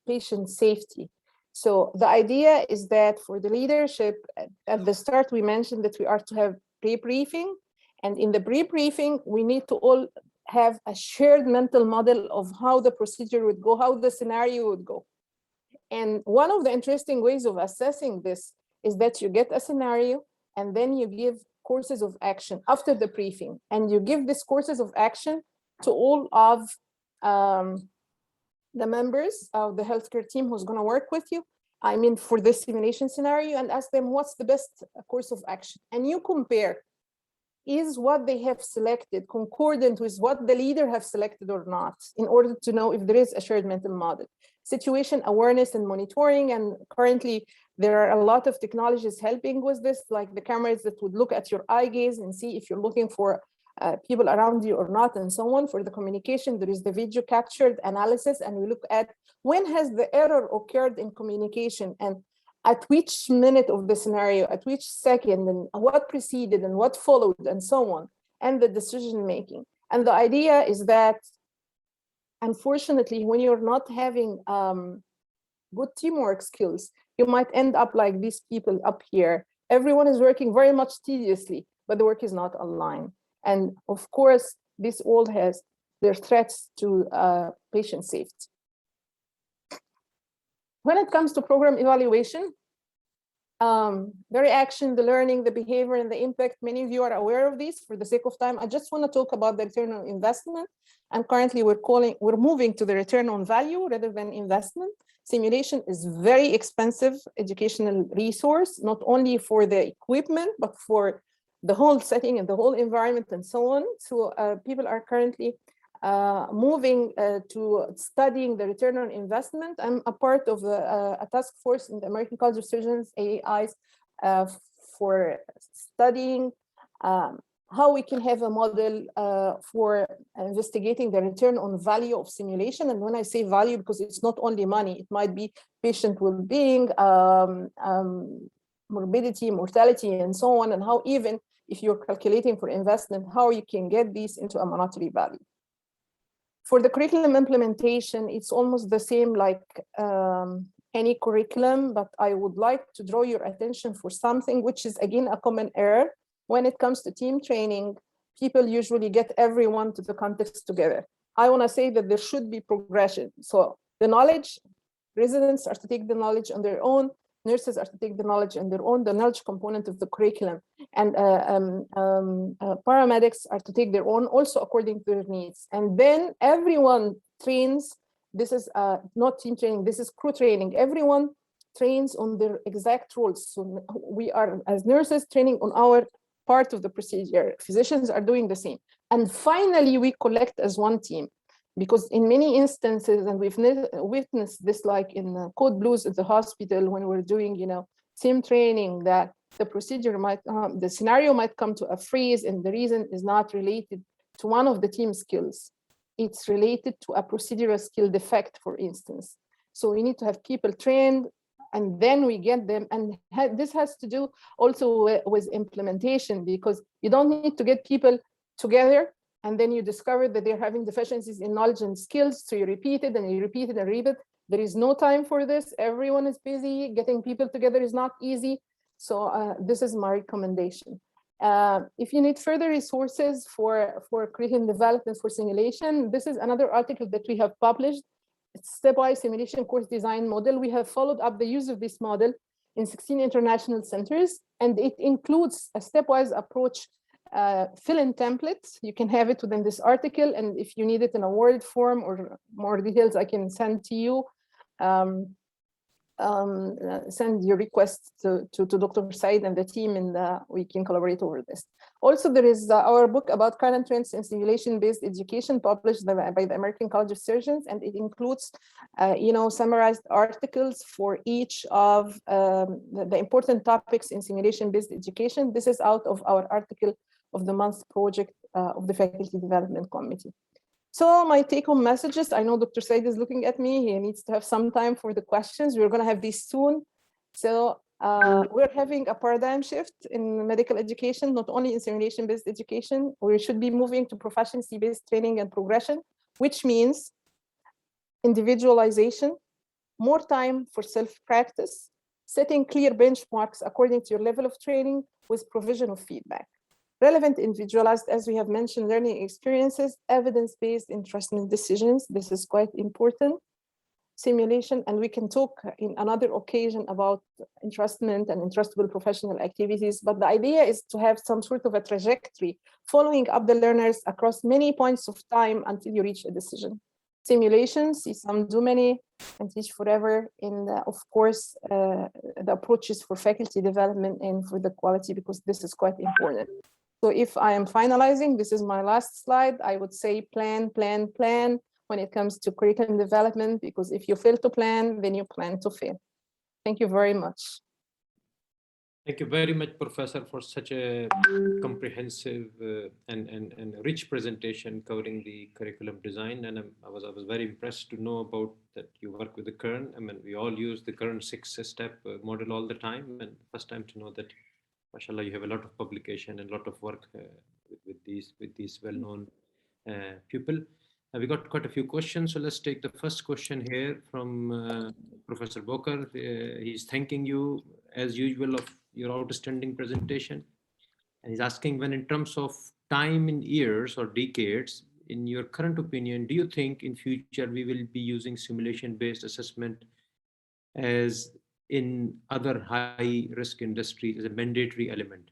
patient safety. So the idea is that for the leadership, at the start, we mentioned that we are to have pre-briefing. And in the pre-briefing, we need to all have a shared mental model of how the procedure would go, how the scenario would go. And one of the interesting ways of assessing this is that you get a scenario and then you give courses of action after the briefing. And you give these courses of action to all of the members of the healthcare team who's going to work with you, I mean, for this simulation scenario, and ask them what's the best course of action. And you compare, is what they have selected concordant with what the leader have selected or not, in order to know if there is a shared mental model. Situation awareness and monitoring, and currently there are a lot of technologies helping with this, like the cameras that would look at your eye gaze and see if you're looking for people around you or not, and so on. For the communication, there is the video captured analysis, and we look at when has the error occurred in communication, and at which minute of the scenario, at which second, and what preceded and what followed, and so on, and the decision making. And the idea is that, unfortunately, when you're not having good teamwork skills, you might end up like these people up here. Everyone is working very much tediously, but the work is not aligned. And of course, this all has their threats to patient safety. When it comes to program evaluation, the reaction, the learning, the behavior, and the impact, many of you are aware of these. For the sake of time, I just want to talk about the return on investment. And currently we're moving to the return on value rather than investment. Simulation is very expensive educational resource, not only for the equipment, but for the whole setting and the whole environment and so on. So people are currently moving to studying the return on investment. I'm a part of a task force in the American College of Surgeons, AAIs, for studying how we can have a model for investigating the return on value of simulation. And when I say value, because it's not only money, it might be patient well-being, morbidity, mortality, and so on, and how even if you're calculating for investment, how you can get these into a monetary value. For the curriculum implementation, it's almost the same like any curriculum, but I would like to draw your attention for something which is, again, a common error. When it comes to team training, people usually get everyone to the context together. I want to say that there should be progression. So the knowledge, residents are to take the knowledge on their own, nurses are to take the knowledge on their own, the knowledge component of the curriculum, and paramedics are to take their own, also according to their needs. And then everyone trains. This is not team training, this is crew training. Everyone trains on their exact roles. So we are, as nurses, training on our part of the procedure. Physicians are doing the same. And finally, we collect as one team. Because in many instances, and we've witnessed this like in code blues at the hospital when we're doing, team training, that the procedure might, the scenario might come to a freeze, and the reason is not related to one of the team skills. It's related to a procedural skill defect, for instance. So we need to have people trained, and then we get them. And this has to do also with implementation, because you don't need to get people together and then you discover that they're having deficiencies in knowledge and skills. So you repeat it and you repeat it and repeat it. There is no time for this. Everyone is busy. Getting people together is not easy. So this is my recommendation. If you need further resources for curriculum development for simulation, this is another article that we have published. stepwise simulation course design model. We have followed up the use of this model in 16 international centers, and it includes a stepwise approach fill-in template. You can have it within this article, and if you need it in a Word form or more details, I can send to you. Send your request to Dr. Said and the team, and we can collaborate over this. Also, there is our book about current trends in simulation-based education, published by the American College of Surgeons, and it includes, summarized articles for each of the important topics in simulation-based education. This is out of our article of the month project of the Faculty Development Committee. So my take-home messages, I know Dr. Said is looking at me. He needs to have some time for the questions. We're going to have these soon. So we're having a paradigm shift in medical education, not only in simulation-based education. We should be moving to proficiency-based training and progression, which means individualization, more time for self-practice, setting clear benchmarks according to your level of training with provision of feedback. Relevant, individualized, as we have mentioned, learning experiences, evidence-based entrustment decisions. This is quite important. Simulation, and we can talk in another occasion about entrustment and entrustable professional activities, but the idea is to have some sort of a trajectory, following up the learners across many points of time until you reach a decision. Simulation, see some, do many, and teach forever. And of course, the approaches for faculty development and for the quality, because this is quite important. So if I am finalizing, this is my last slide, I would say plan, plan, plan when it comes to curriculum development, because if you fail to plan, then you plan to fail. Thank you very much. Thank you very much, Professor, for such a comprehensive and rich presentation covering the curriculum design. And I was very impressed to know about that you work with the Kern. I mean, we all use the Kern 6-step model all the time, and first time to know that, mashallah, you have a lot of publication and a lot of work with these well-known people. We got quite a few questions, so let's take the first question here from Professor Bokar. He's thanking you, as usual, of your outstanding presentation. And he's asking, when in terms of time in years or decades, in your current opinion, do you think in future we will be using simulation-based assessment as in other high-risk industries as a mandatory element?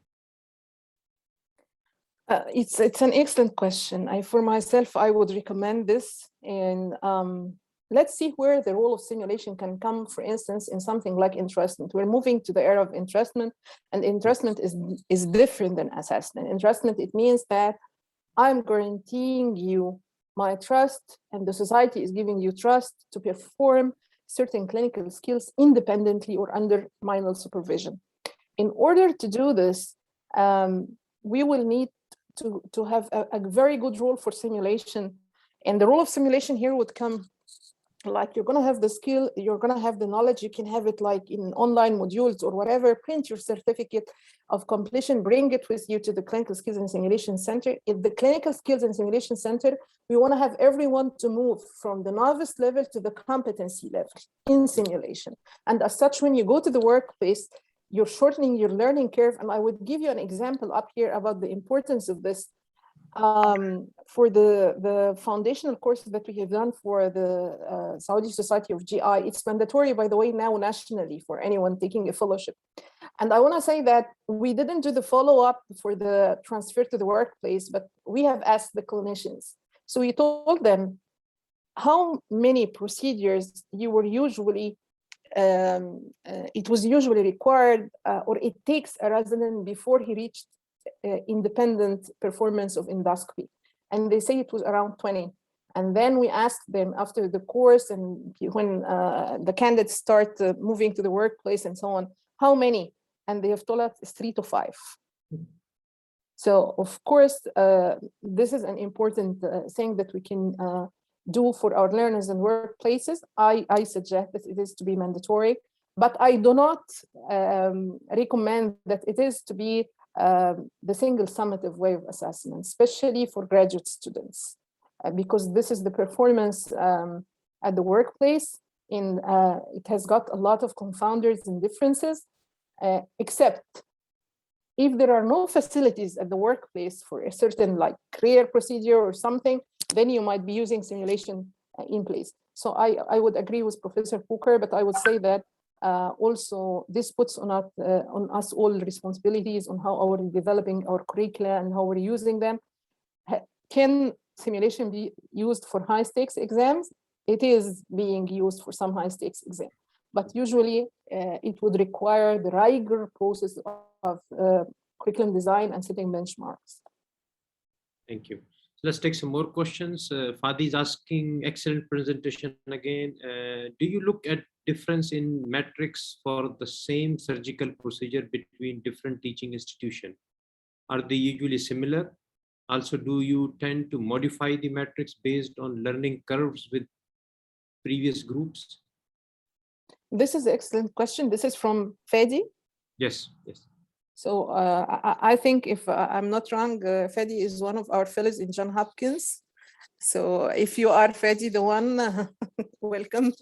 It's an excellent question. For myself, I would recommend this. And let's see where the role of simulation can come, for instance, in something like entrustment. We're moving to the era of entrustment, and entrustment is different than assessment. Entrustment, it means that I'm guaranteeing you my trust, and the society is giving you trust to perform certain clinical skills independently or under manual supervision. In order to do this, we will need to have a very good role for simulation. And the role of simulation here would come like you're going to have the skill, you're going to have the knowledge, you can have it like in online modules or whatever, print your certificate of completion, bring it with you to the Clinical Skills and Simulation Center. In the Clinical Skills and Simulation Center, we want to have everyone to move from the novice level to the competency level in simulation. And as such, when you go to the workplace, you're shortening your learning curve. And I would give you an example up here about the importance of this. For the foundational courses that we have done for the Saudi Society of GI, it's mandatory, by the way, now nationally for anyone taking a fellowship. And I want to say that we didn't do the follow-up for the transfer to the workplace, but we have asked the clinicians. So we told them how many procedures you were usually it was usually required or it takes a resident before he reached independent performance of endoscopy. And they say it was around 20. And then we asked them after the course and when the candidates start moving to the workplace and so on, how many? And they have told us it's 3 to 5. So of course, this is an important thing that we can do for our learners and workplaces. I suggest that it is to be mandatory, but I do not recommend that it is to be the single summative way of assessment, especially for graduate students, because this is the performance at the workplace. It has got a lot of confounders and differences, except if there are no facilities at the workplace for a certain like career procedure or something, then you might be using simulation in place. So I would agree with Professor Puker, but I would say that also this puts on us all responsibilities on how we're developing our curricula and how we're using them. Can simulation be used for high stakes exams? It is being used for some high stakes exams, but usually it would require the rigor process of curriculum design and setting benchmarks. Thank you. So let's take some more questions. Fadi is asking, excellent presentation again. Do you look at difference in metrics for the same surgical procedure between different teaching institutions? Are they usually similar? Also, do you tend to modify the metrics based on learning curves with previous groups? This is an excellent question. This is from Fadi. Yes, yes. So I think if I'm not wrong, Fadi is one of our fellows in Johns Hopkins. So if you are Fadi, the one, welcome.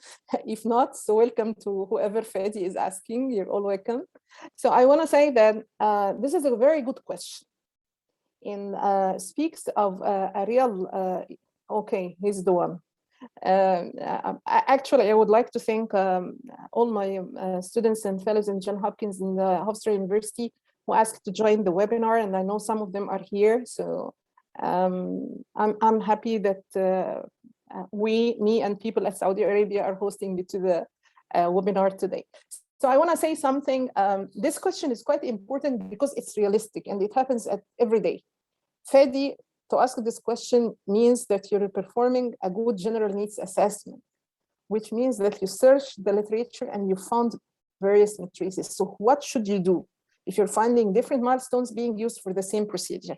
If not, so welcome to whoever Fadi is asking. You're all welcome. So I want to say that this is a very good question. Speaks of a real, okay, he's the one. Actually, I would like to thank all my students and fellows in Johns Hopkins and Hofstra University who asked to join the webinar, and I know some of them are here. So I'm happy that me and people at Saudi Arabia are hosting me to the webinar today. So I want to say something. This question is quite important because it's realistic and it happens every day. Fadi, to ask this question means that you're performing a good general needs assessment, which means that you searched the literature and you found various matrices. So what should you do if you're finding different milestones being used for the same procedure?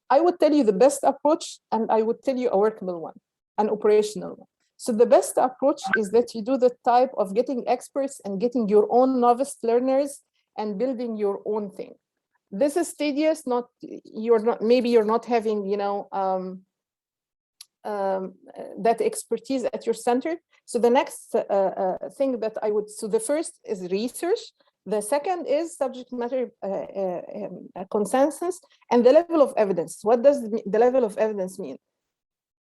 I would tell you the best approach, and I would tell you a workable one, an operational one. So the best approach is that you do the type of getting experts and getting your own novice learners and building your own thing. This is tedious, maybe you're not having, that expertise at your center. So the next thing that so the first is research. The second is subject matter consensus and the level of evidence. What does the level of evidence mean?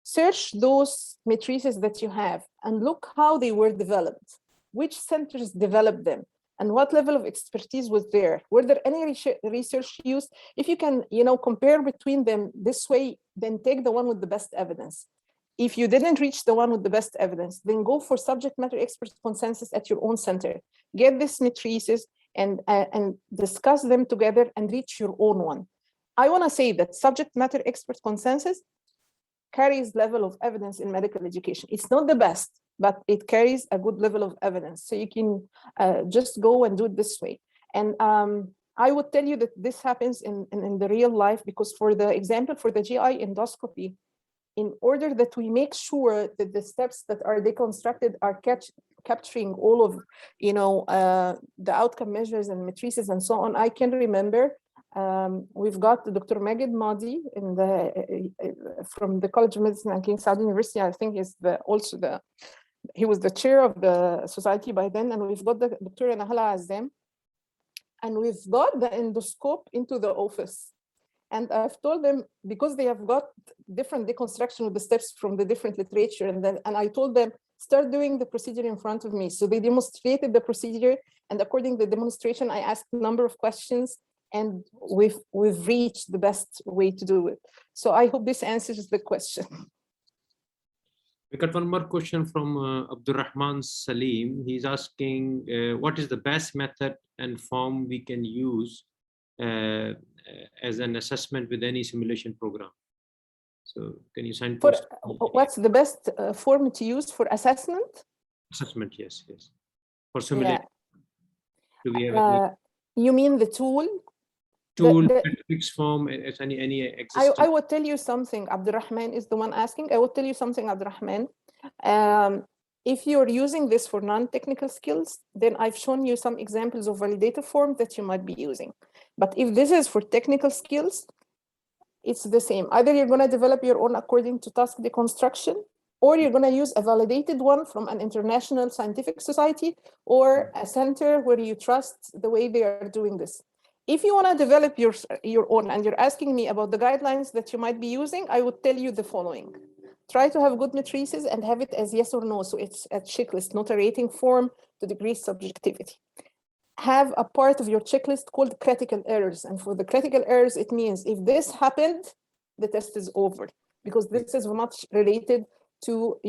Search those matrices that you have and look how they were developed, which centers developed them, and what level of expertise was there. Were there any research used? If you can, compare between them this way, then take the one with the best evidence. If you didn't reach the one with the best evidence, then go for subject matter expert consensus at your own center. Get these matrices and discuss them together and reach your own one. I want to say that subject matter expert consensus carries level of evidence in medical education. It's not the best, but it carries a good level of evidence. So you can just go and do it this way. And I would tell you that this happens in the real life, because for the example, for the GI endoscopy, in order that we make sure that the steps that are deconstructed are capturing all of the outcome measures and matrices and so on, I can remember we've got Dr. Magid Madi from the College of Medicine at King Saud University. I think he was the chair of the society by then, and we've got the Dr. Nehal Khamis, and we've got the endoscope into the office. And I've told them, because they have got different deconstruction of the steps from the different literature, and I told them, start doing the procedure in front of me. So they demonstrated the procedure, and according to the demonstration, I asked a number of questions, and we've reached the best way to do it. So I hope this answers the question. We got one more question from Abdurrahman Salim. He's asking, what is the best method and form we can use as an assessment with any simulation program? So can you signpost? What's the best form to use for assessment? Assessment, yes. For simulation. Yeah. Do we have you mean the tool? Metrics form, any existing? I would tell you something. Abdurrahman is the one asking. I will tell you something, Abdurrahman. If you're using this for non-technical skills, then I've shown you some examples of validator form that you might be using. But if this is for technical skills, it's the same. Either you're going to develop your own according to task deconstruction, or you're going to use a validated one from an international scientific society or a center where you trust the way they are doing this. If you want to develop your own, and you're asking me about the guidelines that you might be using, I would tell you the following. try to have good matrices and have it as yes or no. So it's a checklist, not a rating form to decrease subjectivity. Have a part of your checklist called critical errors. And for the critical errors, it means if this happened, the test is over, because this is much related to,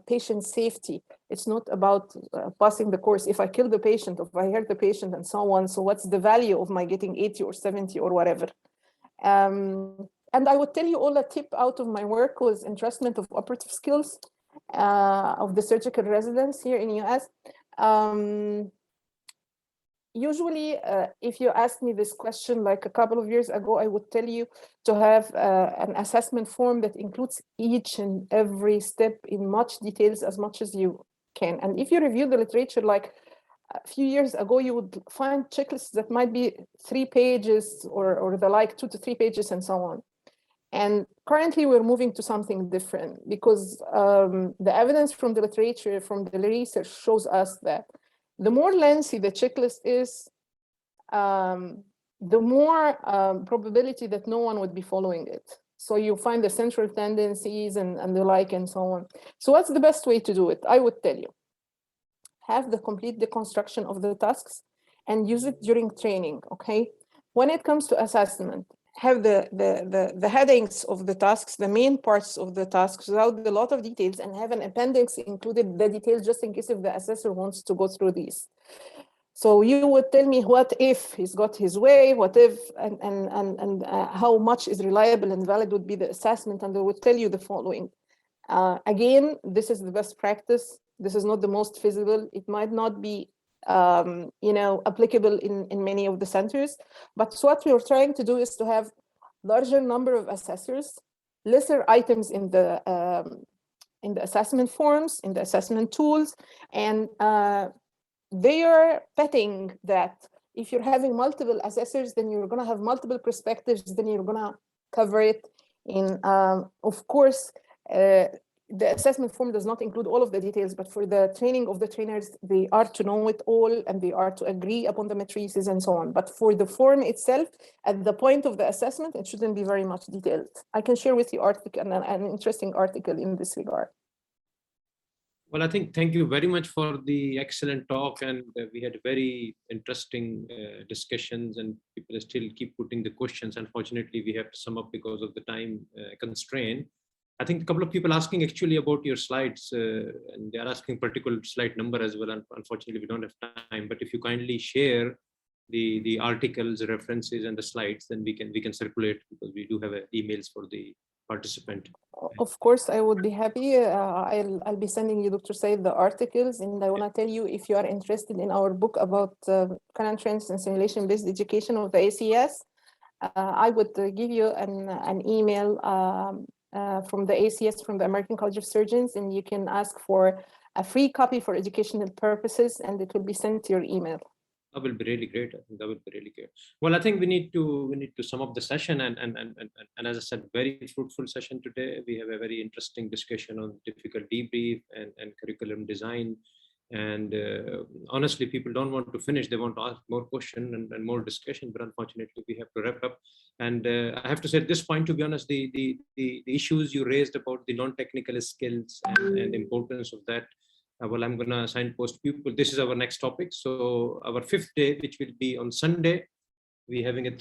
patient safety. It's not about passing the course. If I kill the patient, if I hurt the patient and so on, so what's the value of my getting 80 or 70 or whatever? And I would tell you all a tip out of my work was entrustment of operative skills of the surgical residents here in US. Usually, if you asked me this question like a couple of years ago, I would tell you to have an assessment form that includes each and every step in much details as much as you can. And if you review the literature, like a few years ago, you would find checklists that might be 3 pages or the like 2 to 3 pages and so on. And currently, we're moving to something different because the evidence from the literature, from the research shows us that the more lengthy the checklist is, the more probability that no one would be following it. So you find the central tendencies and the like and so on. So what's the best way to do it? I would tell you, have the complete deconstruction of the tasks and use it during training, okay? When it comes to assessment, have the headings of the tasks, the main parts of the tasks without a lot of details, and have an appendix included the details just in case if the assessor wants to go through these. So you would tell me what if he's got his way, what if, and how much is reliable and valid would be the assessment, and I would tell you the following. Again, this is the best practice. This is not the most feasible. It might not be applicable in many of the centers. But what we're trying to do is to have larger number of assessors, lesser items in the assessment forms, in the assessment tools, and they are betting that if you're having multiple assessors, then you're going to have multiple perspectives, then you're going to cover it in, of course, the assessment form does not include all of the details, but for the training of the trainers, they are to know it all and they are to agree upon the matrices and so on. But for the form itself, at the point of the assessment, it shouldn't be very much detailed. I can share with you an interesting article in this regard. Well, I think thank you very much for the excellent talk, and we had very interesting discussions, and people still keep putting the questions. Unfortunately, we have to sum up because of the time constraint. I think a couple of people asking actually about your slides, and they are asking particular slide number as well. And unfortunately, we don't have time. But if you kindly share the articles, references, and the slides, then we can circulate, because we do have emails for the participant. Of course, I would be happy. I'll be sending you, Dr. Said, the articles, and I want to tell you, if you are interested in our book about current trends and simulation-based education of the ACS, I would give you an email from the ACS, from the American College of Surgeons, and you can ask for a free copy for educational purposes, and it will be sent to your email. That will be really great. I think that will be really great. Well, I think we need to sum up the session, and as I said, very fruitful session today. We have a very interesting discussion on difficult debrief and curriculum design. And honestly, people don't want to finish. They want to ask more questions and more discussion, but unfortunately, we have to wrap up. And I have to say at this point, to be honest, the issues you raised about the non-technical skills and importance of that, well, I'm going to signpost people. This is our next topic. So our 5th day, which will be on Sunday, we're having a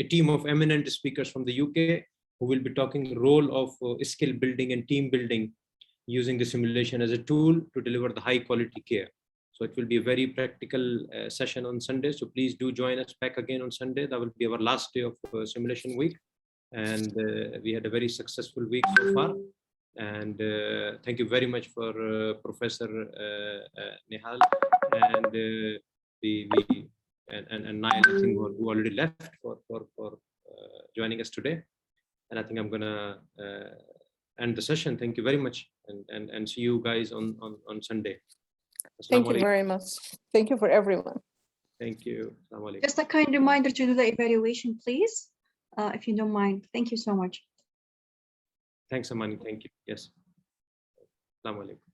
team of eminent speakers from the UK who will be talking role of skill building and team building using the simulation as a tool to deliver the high quality care. So it will be a very practical session on Sunday. So please do join us back again on Sunday. That will be our last day of simulation week. And we had a very successful week so far. And thank you very much for Professor Nehal and Niall, I think, who already left for joining us today. And I think I'm gonna end the session. Thank you very much, and see you guys on Sunday. Thank you very much. Thank you for everyone. Thank you. Just a kind reminder to do the evaluation, please, if you don't mind. Thank you so much. Thanks, Amani. Thank you. Yes. Assalamu alaikum.